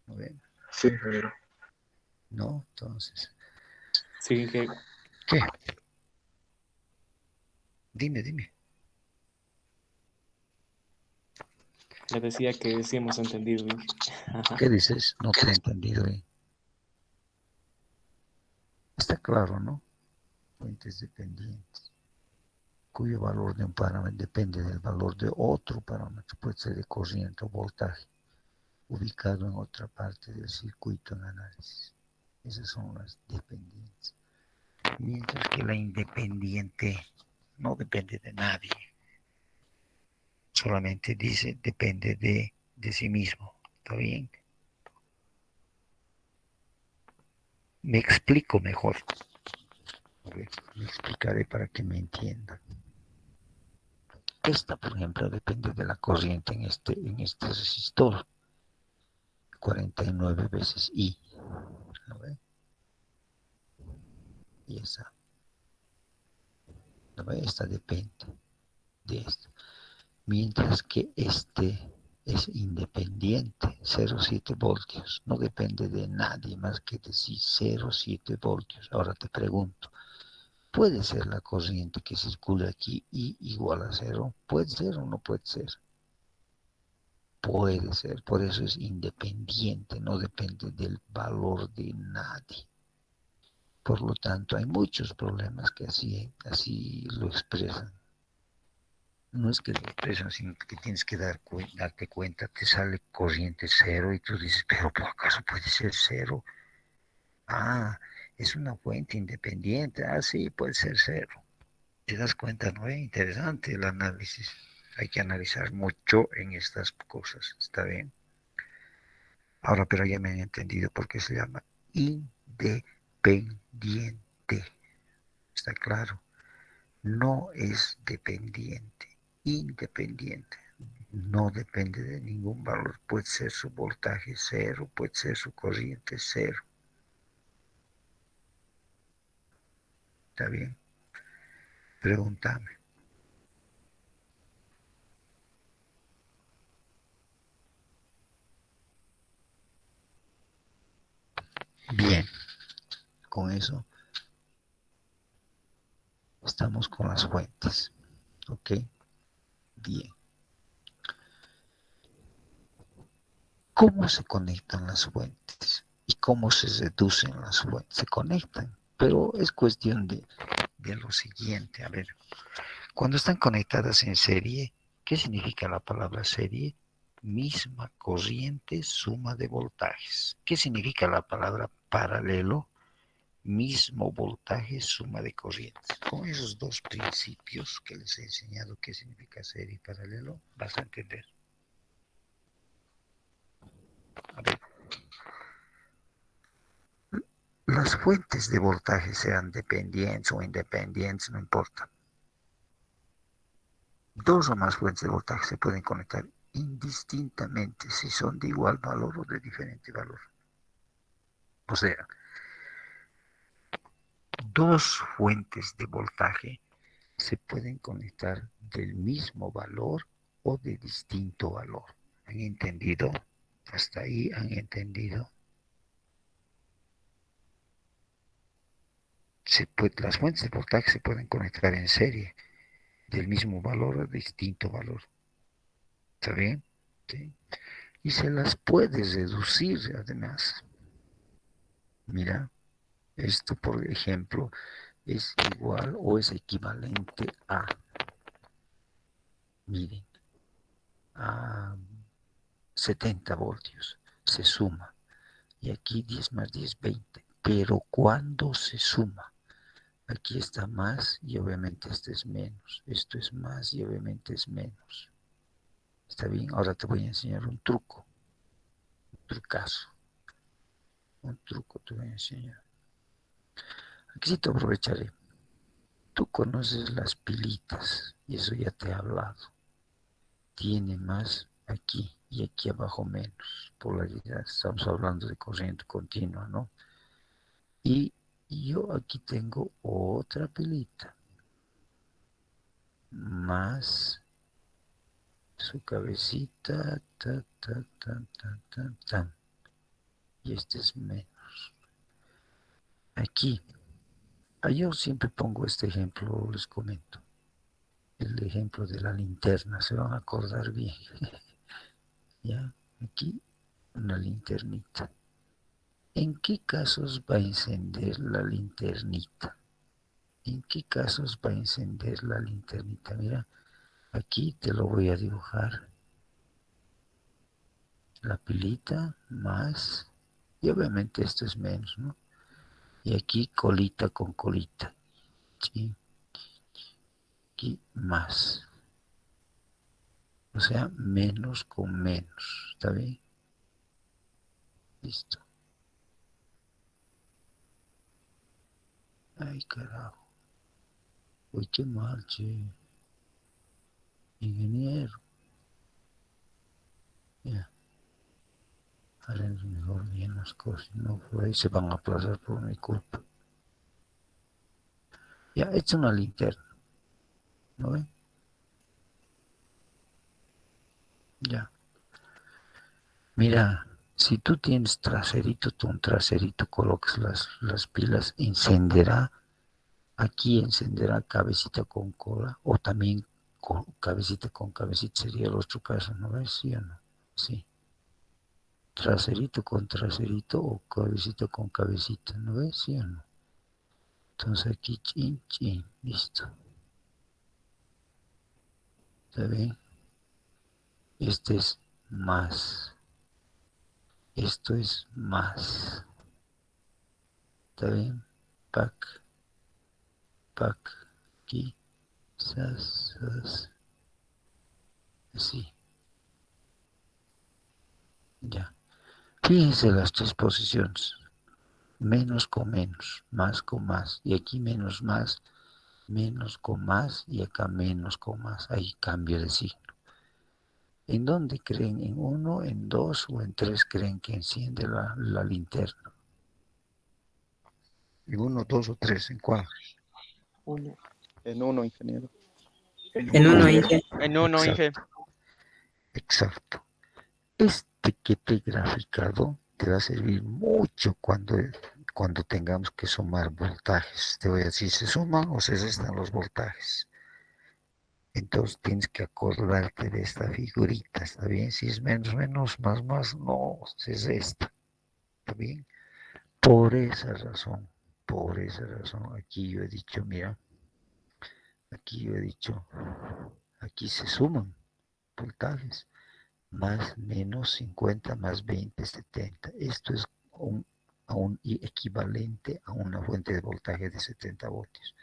¿No ven? Sí, ingeniero. ¿No? Entonces, Sí, que ¿qué? Dime. le decía que sí hemos entendido. ¿Qué dices? No te he entendido. Está claro, ¿no? Fuentes dependientes, cuyo valor de un parámetro depende del valor de otro parámetro, puede ser de corriente o voltaje, ubicado en otra parte del circuito en análisis. Esas son las dependientes. Mientras que la independiente no depende de nadie, solamente dice depende de sí mismo. ¿Está bien? Me explico mejor. A ver, me explicaré para que me entiendan. Esta, por ejemplo, depende de la corriente en este resistor. 49 veces I. ¿No ve? Y esa. ¿No ve? Esta depende de esta. Mientras que este es independiente, 0,7 voltios. No depende de nadie más que de sí, 0,7 voltios. Ahora te pregunto, ¿puede ser la corriente que circula aquí I igual a 0? ¿Puede ser o no puede ser? Puede ser, por eso es independiente, no depende del valor de nadie. Por lo tanto, hay muchos problemas que así lo expresan. No es que lo expresan, sino que tienes que darte cuenta, te sale corriente cero y tú dices, pero ¿por acaso puede ser cero? Es una fuente independiente. Sí, puede ser cero. ¿Te das cuenta? ¿No es interesante el análisis? Hay que analizar mucho en estas cosas, ¿está bien? Ahora, pero ya me han entendido por qué se llama independiente. ¿Está claro? No es dependiente, independiente. No depende de ningún valor. Puede ser su voltaje cero, puede ser su corriente cero. ¿Está bien? Pregúntame. Bien, con eso estamos con las fuentes. ¿Ok? Bien. ¿Cómo se conectan las fuentes? ¿Y cómo se reducen las fuentes? Se conectan, pero es cuestión de lo siguiente. A ver, cuando están conectadas en serie, ¿qué significa la palabra serie? Misma corriente, suma de voltajes. ¿Qué significa la palabra paralelo? Mismo voltaje, suma de corrientes. Con esos dos principios que les he enseñado qué significa serie y paralelo, vas a entender. A ver, las fuentes de voltaje sean dependientes o independientes, no importa. Dos o más fuentes de voltaje se pueden conectar indistintamente si son de igual valor o de diferente valor. O sea, dos fuentes de voltaje se pueden conectar del mismo valor o de distinto valor. ¿Han entendido? Hasta ahí han entendido. Las fuentes de voltaje se pueden conectar en serie del mismo valor o de distinto valor. ¿Está bien? ¿Sí? Y se las puede reducir además. Mira, esto por ejemplo es igual o es equivalente a, miren, a 70 voltios. se suma. Y aquí 10 más 10, 20. Pero cuando se suma, aquí está más y obviamente este es menos. Esto es más y obviamente es menos. ¿Está bien? Ahora te voy a enseñar un truco. Un trucazo. Un truco te voy a enseñar. Aquí sí te aprovecharé. Tú conoces las pilitas y eso ya te he hablado. Tiene más aquí y aquí abajo menos polaridad. Estamos hablando de corriente continua, ¿no? Y yo aquí tengo otra pilita. Más su cabecita, ta, ta, ta, ta, ta, ta. Y este es menos. Aquí, yo siempre pongo este ejemplo, les comento. El ejemplo de la linterna, se van a acordar bien. Ya, aquí una linternita. ¿En qué casos va a encender la linternita? ¿En qué casos va a encender la linternita? Mira, aquí te lo voy a dibujar. La pilita más, y obviamente esto es menos, ¿no? Y aquí colita con colita, ¿sí? Aquí más. O sea, menos con menos, ¿está bien? Listo. Ay, carajo. Uy, qué mal, che. Ingeniero. Ya. Haré mejor bien las cosas. No, por ahí se van a aplazar por mi culpa. Ya, es una linterna. ¿No ven? Ya. Mira, si tú tienes traserito, tú un traserito colocas las pilas, encenderá. Aquí encenderá cabecita con cola o también cabecita con cabecita sería el otro caso, ¿no ves? ¿Sí o no? Sí. Traserito con traserito o cabecita con cabecita, ¿no ves? ¿Sí o no? Entonces aquí chin, chin, listo. ¿Está bien? Este es más. Esto es más. ¿Está bien? Pac, pac, aquí, sas, sas. Así. Ya. Fíjense las tres posiciones. Menos con menos, más con más. Y aquí menos más, menos con más y acá menos con más. Ahí cambio de signo. ¿En dónde creen? ¿En uno, en dos o en tres creen que enciende la linterna? ¿En uno, dos o tres? ¿En cuál? Uno. En uno, ingeniero. En uno, Inge. En uno, Inge. Exacto, exacto. Este que te he graficado te va a servir mucho cuando tengamos que sumar voltajes. Te voy a decir, ¿se suman o se restan los voltajes? Entonces tienes que acordarte de esta figurita, ¿está bien? Si es menos, menos, más, más, no, se resta, ¿está bien? Por esa razón, aquí yo he dicho, mira, aquí yo he dicho, aquí se suman voltajes, más, menos 50, más 20, 70. Esto es un equivalente a una fuente de voltaje de 70 voltios.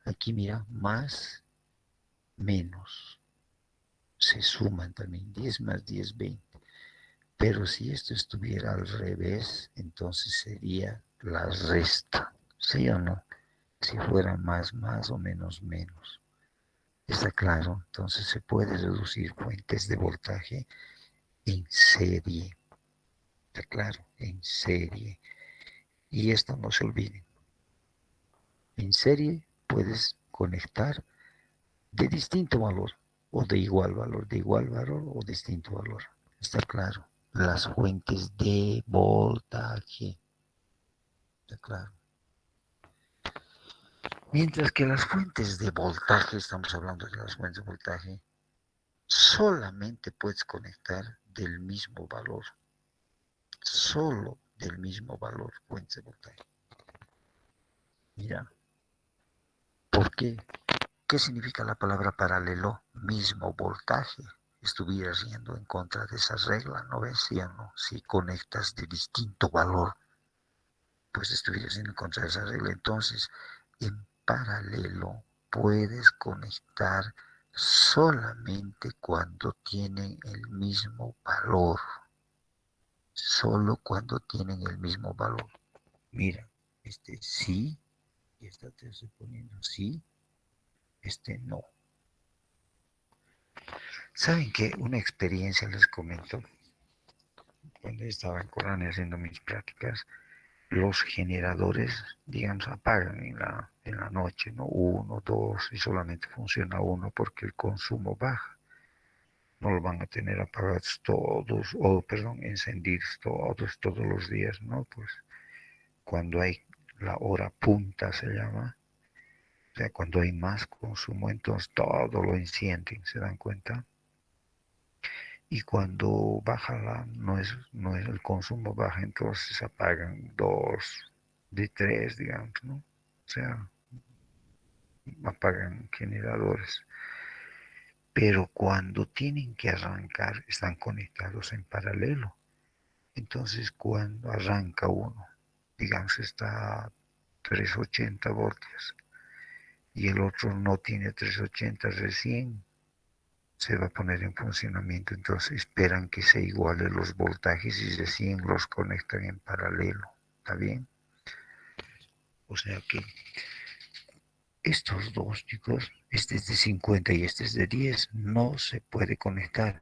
Aquí mira, más, menos. Se suman también 10 más 10, 20. Pero si esto estuviera al revés, entonces sería la resta, ¿sí o no? Si fuera más, más o menos, menos. ¿Está claro? Entonces se puede reducir fuentes de voltaje en serie. ¿Está claro? En serie. Y esto no se olviden. En serie puedes conectar de distinto valor o de igual valor o distinto valor. ¿Está claro? Las fuentes de voltaje. ¿Está claro? Mientras que las fuentes de voltaje, estamos hablando de las fuentes de voltaje, solamente puedes conectar del mismo valor. Solo del mismo valor, fuentes de voltaje. Mira, ¿por qué? ¿Qué significa la palabra paralelo? Mismo voltaje. estuvieras yendo en contra de esa regla, ¿no ves? ¿Sí o no? Si conectas de distinto valor, pues estuvieras yendo en contra de esa regla. Entonces, en paralelo, puedes conectar solamente cuando tienen el mismo valor. Solo cuando tienen el mismo valor. Mira, este sí, y esta te estoy poniendo sí, este no. ¿Saben qué? Una experiencia les comento. Cuando estaba en Corán haciendo mis prácticas, los generadores, digamos, apagan en la noche, ¿no? Uno, dos, y solamente funciona uno porque el consumo baja. No lo van a tener apagados todos, o perdón, encendidos todos los días, ¿no? Pues cuando hay la hora punta se llama, o sea, cuando hay más consumo, entonces todo lo encienden, ¿se dan cuenta? Y cuando baja no es el consumo baja, entonces apagan dos de tres, digamos, ¿no? O sea, apagan generadores. Pero cuando tienen que arrancar, están conectados en paralelo. Entonces, cuando arranca uno, digamos, está a 380 voltios y el otro no tiene 380 recién, se va a poner en funcionamiento. Entonces esperan que se igualen los voltajes y recién los conectan en paralelo. ¿Está bien? O sea que estos dos, chicos, este es de 50 y este es de 10, no se puede conectar.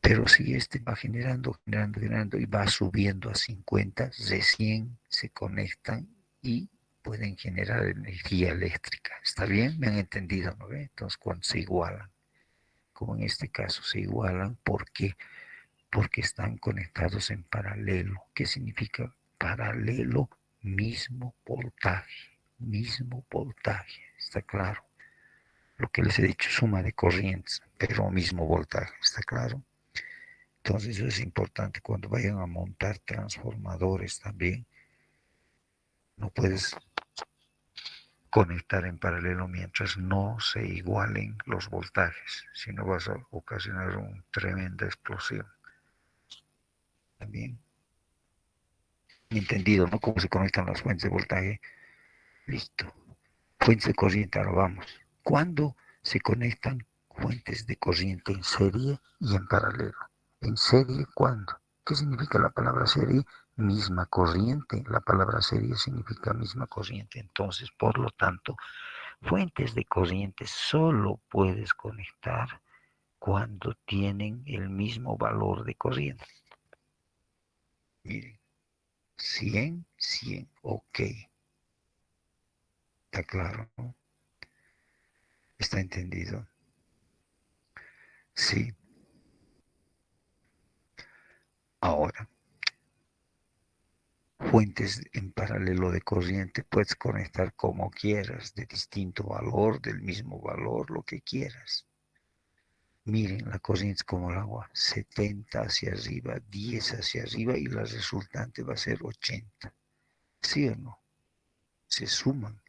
Pero si este va generando y va subiendo a 50, recién se conectan y pueden generar energía eléctrica. ¿Está bien? ¿Me han entendido? ¿No? Entonces, cuando se igualan, como en este caso se igualan, ¿por qué? Porque están conectados en paralelo. ¿Qué significa paralelo? Mismo voltaje, ¿está claro? Lo que les he dicho, suma de corrientes, pero mismo voltaje, ¿está claro? Entonces eso es importante cuando vayan a montar transformadores también. No puedes conectar en paralelo mientras no se igualen los voltajes, si no vas a ocasionar una tremenda explosión. También, entendido, ¿no? Cómo se conectan las fuentes de voltaje. Listo. Fuentes de corriente, ahora vamos. ¿Cuándo se conectan fuentes de corriente en serie y en paralelo? ¿En serie cuándo? ¿Qué significa la palabra serie? Misma corriente. La palabra serie significa misma corriente. Entonces, por lo tanto, fuentes de corriente solo puedes conectar cuando tienen el mismo valor de corriente. Miren, 100, 100, ok. ¿Está claro, no? ¿Está entendido? Sí. Ahora, fuentes en paralelo de corriente puedes conectar como quieras, de distinto valor, del mismo valor, lo que quieras. Miren, la corriente es como el agua, 70 hacia arriba, 10 hacia arriba y la resultante va a ser 80. ¿Sí o no? Se suman.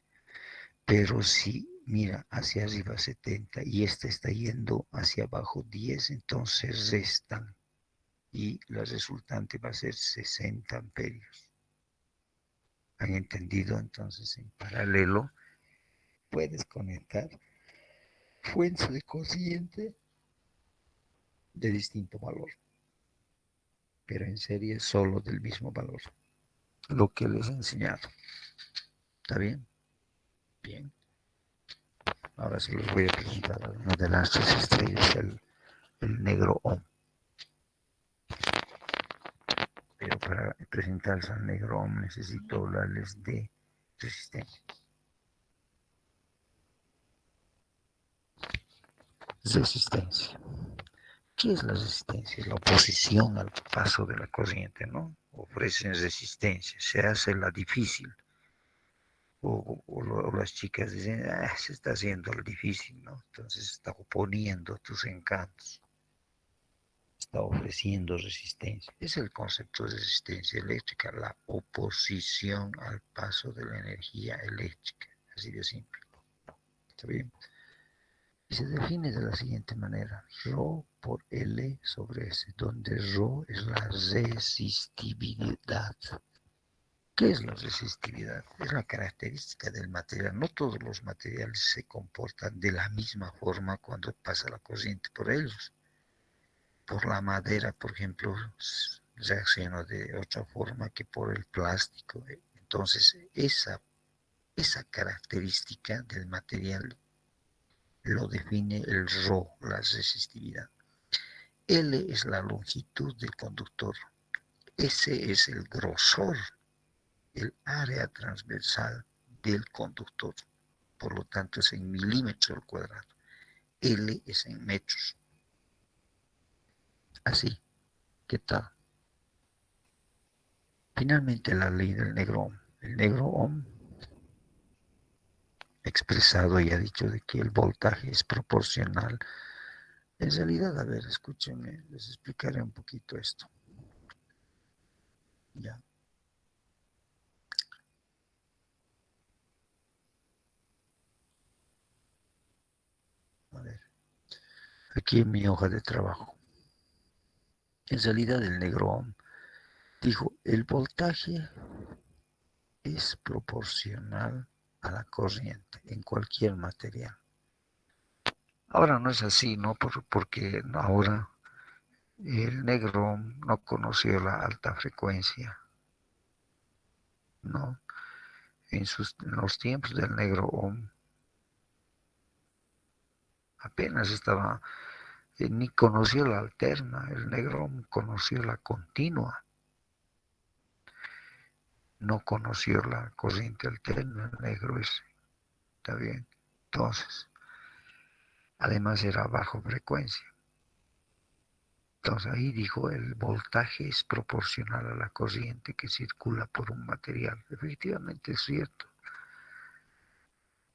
Pero si mira hacia arriba 70 y este está yendo hacia abajo 10, entonces restan y la resultante va a ser 60 amperios. ¿Han entendido? Entonces, en paralelo, puedes conectar fuentes de corriente de distinto valor, pero en serie solo del mismo valor. Lo que les he enseñado. ¿Está bien? Bien. Ahora sí les voy a presentar una de las tres estrellas, el negro OM. Pero para presentarse al negro OM necesito hablarles de resistencia. Resistencia. ¿Qué es la resistencia? Es la oposición al paso de la corriente, ¿no? Ofrecen resistencia, se hace la difícil. O las chicas dicen, se está haciendo lo difícil, ¿no? Entonces está oponiendo tus encantos, está ofreciendo resistencia. Es el concepto de resistencia eléctrica, la oposición al paso de la energía eléctrica, así de simple. ¿Está bien? y se define de la siguiente manera: Rho por L sobre S, donde Rho es la resistividad. ¿Qué es la resistividad? Es la característica del material. No todos los materiales se comportan de la misma forma cuando pasa la corriente por ellos. Por la madera, por ejemplo, reacciona de otra forma que por el plástico. Entonces, esa característica del material lo define el Rho, la resistividad. L es la longitud del conductor. S es el grosor, el área transversal del conductor. Por lo tanto, es en milímetros al cuadrado. L es en metros. Así, ¿qué tal? Finalmente, la ley del negro Ohm. El negro Ohm expresado y ha dicho de que el voltaje es proporcional. En realidad, a ver, escúchenme, les explicaré un poquito esto. Ya. A ver, aquí en mi hoja de trabajo. En realidad, el negro Ohm dijo, el voltaje es proporcional a la corriente en cualquier material. Ahora no es así, ¿no? Porque ahora el negro no conoció la alta frecuencia, ¿no? En los tiempos del negro Ohm apenas estaba, ni conoció la alterna, el negro Ohm conoció la continua, no conoció la corriente alterna, el negro ese, ¿está bien? Entonces, además era bajo frecuencia. Entonces ahí dijo, el voltaje es proporcional a la corriente que circula por un material. Efectivamente es cierto.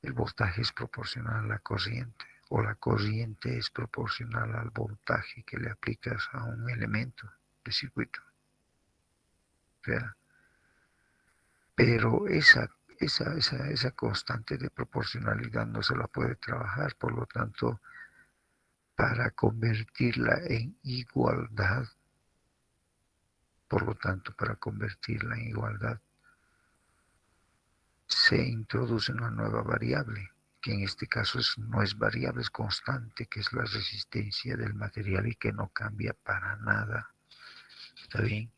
El voltaje es proporcional a la corriente, o la corriente es proporcional al voltaje que le aplicas a un elemento de circuito. O sea, pero esa constante de proporcionalidad no se la puede trabajar, por lo tanto, para convertirla en igualdad, por lo tanto, para convertirla en igualdad, se introduce una nueva variable, que en este caso no es variable, es constante, que es la resistencia del material y que no cambia para nada. ¿Está bien?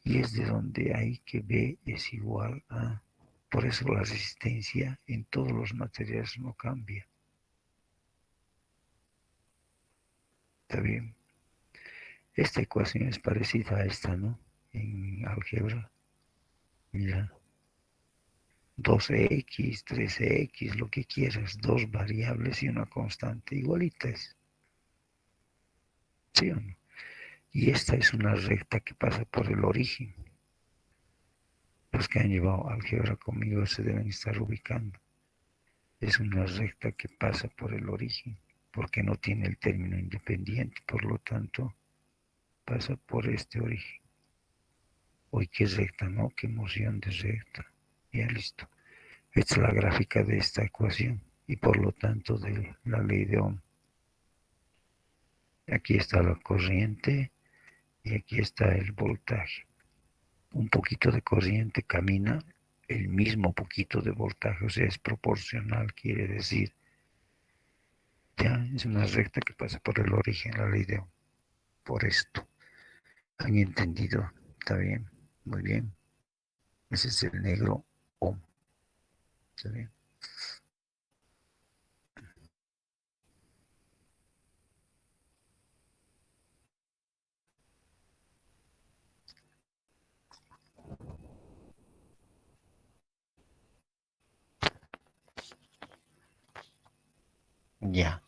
Y es de donde hay que B es igual a... Por eso la resistencia en todos los materiales no cambia. ¿Está bien? Esta ecuación es parecida a esta, ¿no? En álgebra. Mira. 2x, 3x, lo que quieras, dos variables y una constante igualitas. ¿Sí o no? Y esta es una recta que pasa por el origen. Los que han llevado álgebra conmigo se deben estar ubicando. Es una recta que pasa por el origen, porque no tiene el término independiente, por lo tanto, pasa por este origen. Hoy qué recta, ¿no? Qué emoción de recta. Ya listo. Esta es la gráfica de esta ecuación y por lo tanto de la ley de Ohm. Aquí está la corriente y aquí está el voltaje. Un poquito de corriente camina el mismo poquito de voltaje, o sea, es proporcional, quiere decir, ya es una recta que pasa por el origen, la ley de Ohm. Por esto, ¿han entendido? ¿Está bien? Muy bien. Ese es el negro Ohm. ¿Está bien? Ya.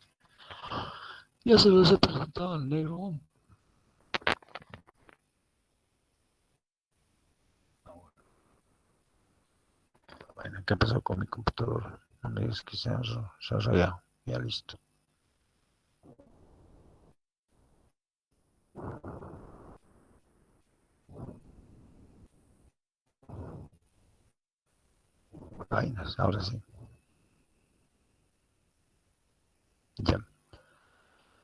Ya se los he presentado al negro Ohm. Bueno, ¿qué pasó con mi computadora? No me digas que se ha rayado. Ya listo. Vainas, ahora sí. Ya.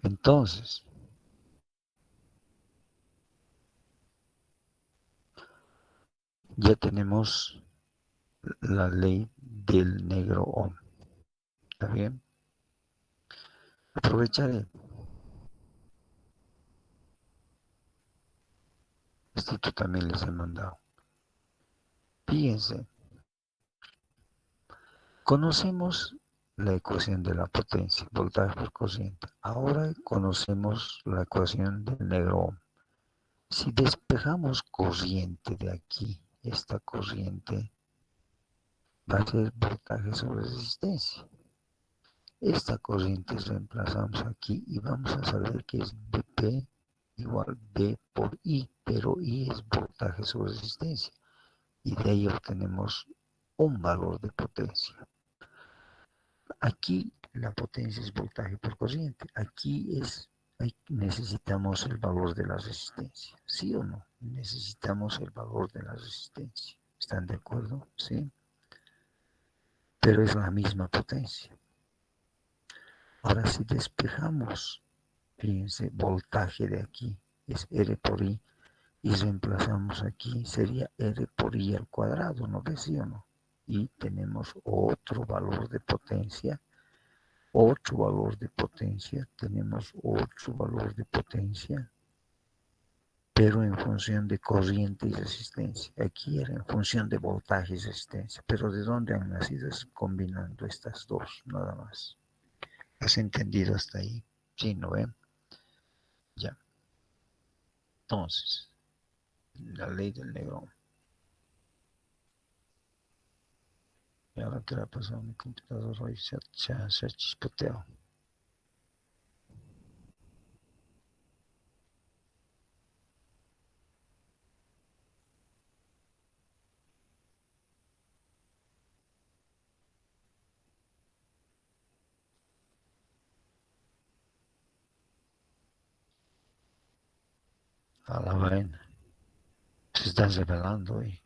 Entonces, ya tenemos la ley del negro Ohm. ¿Está bien? Aprovecharé. Esto también les he mandado. Fíjense, conocemos la ecuación de la potencia, voltaje por corriente. Ahora conocemos la ecuación del negro Ohm. Si despejamos corriente de aquí, esta corriente va a ser voltaje sobre resistencia. Esta corriente reemplazamos aquí y vamos a saber que es Vp igual B por I, pero I es voltaje sobre resistencia. Y de ahí obtenemos un valor de potencia. Aquí la potencia es voltaje por corriente. Aquí necesitamos el valor de la resistencia. ¿Sí o no? Necesitamos el valor de la resistencia. ¿Están de acuerdo? Sí. Pero es la misma potencia. Ahora, si despejamos, fíjense, voltaje de aquí es R por I y reemplazamos aquí, sería R por I al cuadrado, ¿no ves, sí o no? Y tenemos otro valor de potencia, tenemos otro valor de potencia, pero en función de corriente y resistencia. Aquí era en función de voltaje y resistencia, pero ¿de dónde han nacido? Es combinando estas dos, nada más. ¿Has entendido hasta ahí? Sí, ¿no ven? Ya. Entonces, la ley del negro. Y ahora que le ha pasado a mi computador hoy se ha chispoteado. A la vaina. Se está revelando hoy.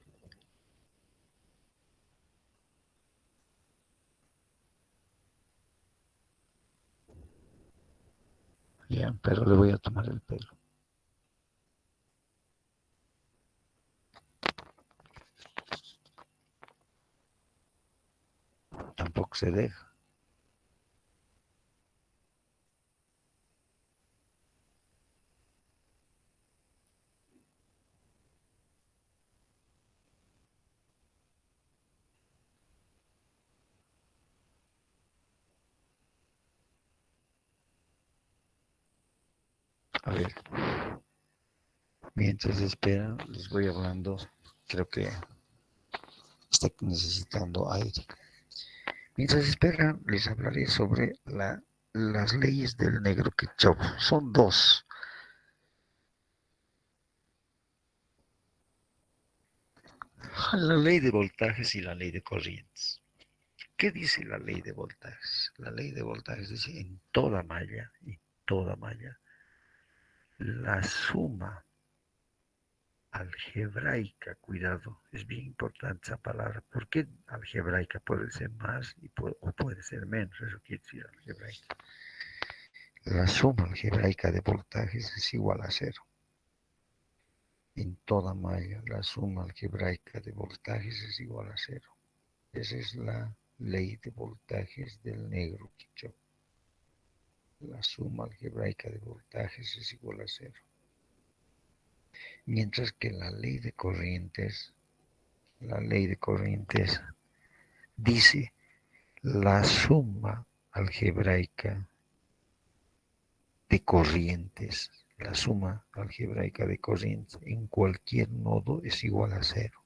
Ya, pero le voy a tomar el pelo. Tampoco se deja. A ver, mientras esperan, les voy hablando. Creo que está necesitando aire. Mientras esperan, les hablaré sobre las leyes del negro Kirchhoff. Son dos. La ley de voltajes y la ley de corrientes. ¿Qué dice la ley de voltajes? La ley de voltajes dice en toda malla, la suma algebraica, cuidado, es bien importante esa palabra. ¿Por qué algebraica? Puede ser más o puede ser menos, eso quiere decir algebraica. La suma algebraica de voltajes es igual a cero. En toda malla, la suma algebraica de voltajes es igual a cero. Esa es la ley de voltajes del negro Kirchhoff. La suma algebraica de voltajes es igual a cero. Mientras que la ley de corrientes dice la suma algebraica de corrientes, en cualquier nodo es igual a cero.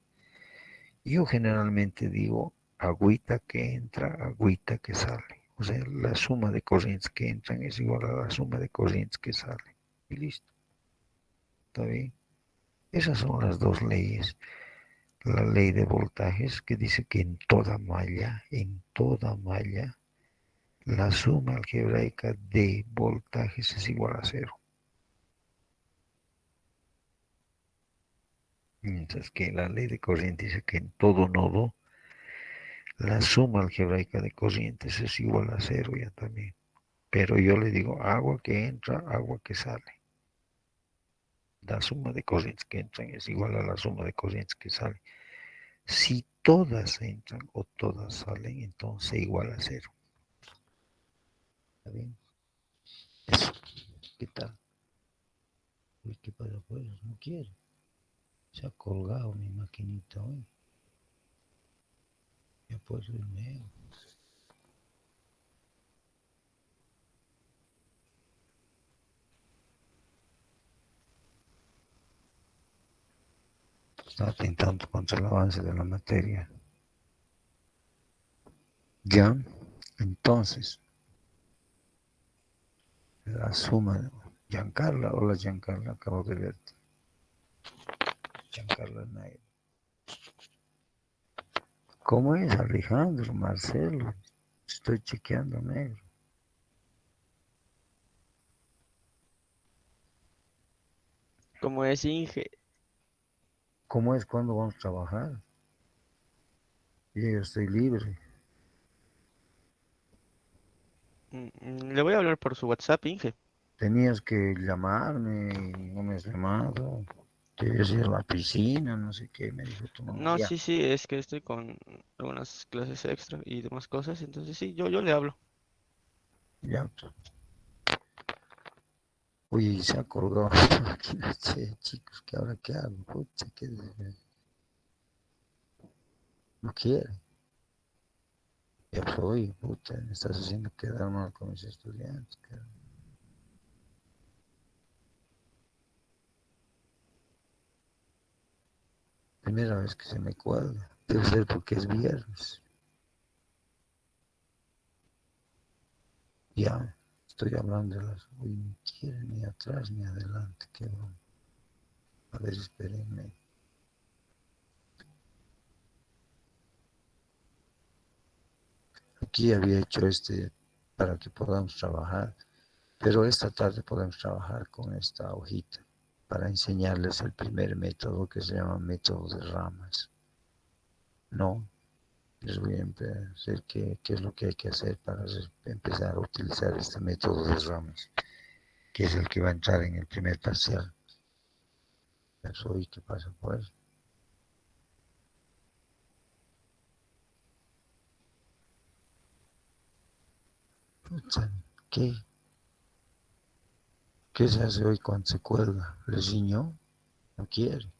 Yo generalmente digo agüita que entra, agüita que sale. O sea, la suma de corrientes que entran es igual a la suma de corrientes que salen. Y listo. ¿Está bien? Esas son las dos leyes. La ley de voltajes que dice que en toda malla, la suma algebraica de voltajes es igual a cero. Mientras que la ley de corriente dice que en todo nodo, la suma algebraica de corrientes es igual a cero ya también. pero yo le digo agua que entra, agua que sale. La suma de corrientes que entran es igual a la suma de corrientes que salen. Si todas entran o todas salen, entonces igual a cero. ¿Está bien? Eso. ¿Qué tal? Uy, ¿qué pasa pues? No quiere. Se ha colgado mi maquinita hoy. Ya puedo irme. Está atentando contra el avance de la materia. Ya, entonces, la suma de Giancarla, hola Giancarla, acabo de verte. Giancarla Nair. ¿Cómo es Alejandro, Marcelo? Estoy chequeando, negro. Como es Inge, ¿Cómo es cuando vamos a trabajar? Yo estoy libre. le voy a hablar por su WhatsApp, Inge. Tenías que llamarme y no me has llamado. Te ibas a ir a la piscina, no sé qué, me dijo tu mamá. No, Ya, sí, sí, es que estoy con algunas clases extra y demás cosas, entonces sí, yo le hablo. ya. Oye, se ha colgado la máquina, che, chicos, ¿qué ahora qué hago? Pucha, no quiere. Ya soy, puta, me estás haciendo quedar mal con mis estudiantes. Cara. Primera vez que se me cuelga. Debe ser porque es viernes. Ya, estoy hablando de las... Uy, ni quiere ni atrás ni adelante. Qué bueno. A ver, espérenme. Aquí había hecho para que podamos trabajar, pero esta tarde podemos trabajar con esta hojita para enseñarles el primer método que se llama método de ramas. No, les voy a hacer qué es lo que hay que hacer para empezar a utilizar este método de ramas, que es el que va a entrar en el primer parcial. Eso, ¿y qué pasa pues? Pucha, ¿qué? ¿Qué se hace hoy cuando se cuelga? ¿Le riñó? No quiere.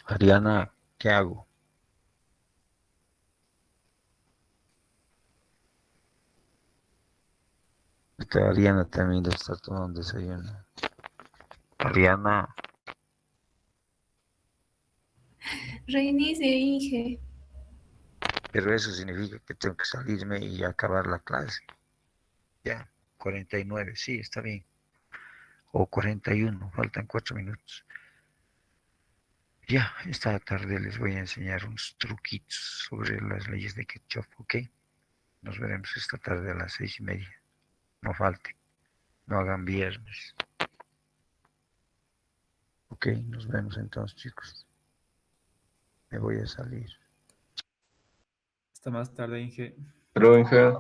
Ariana, ¿qué hago? Esta Ariana también debe estar tomando desayuno. Ariana, Reinicie, Inge. pero eso significa que tengo que salirme y acabar la clase. Ya, 49, sí, está bien. O 41, faltan 4 minutos. Ya, esta tarde les voy a enseñar unos truquitos sobre las leyes de Kirchhoff, ¿ok? Nos veremos esta tarde a las 6:30. No falte, no hagan viernes. Ok, nos vemos entonces, chicos. Me voy a salir. Hasta más tarde, Inge. Pero, Inge,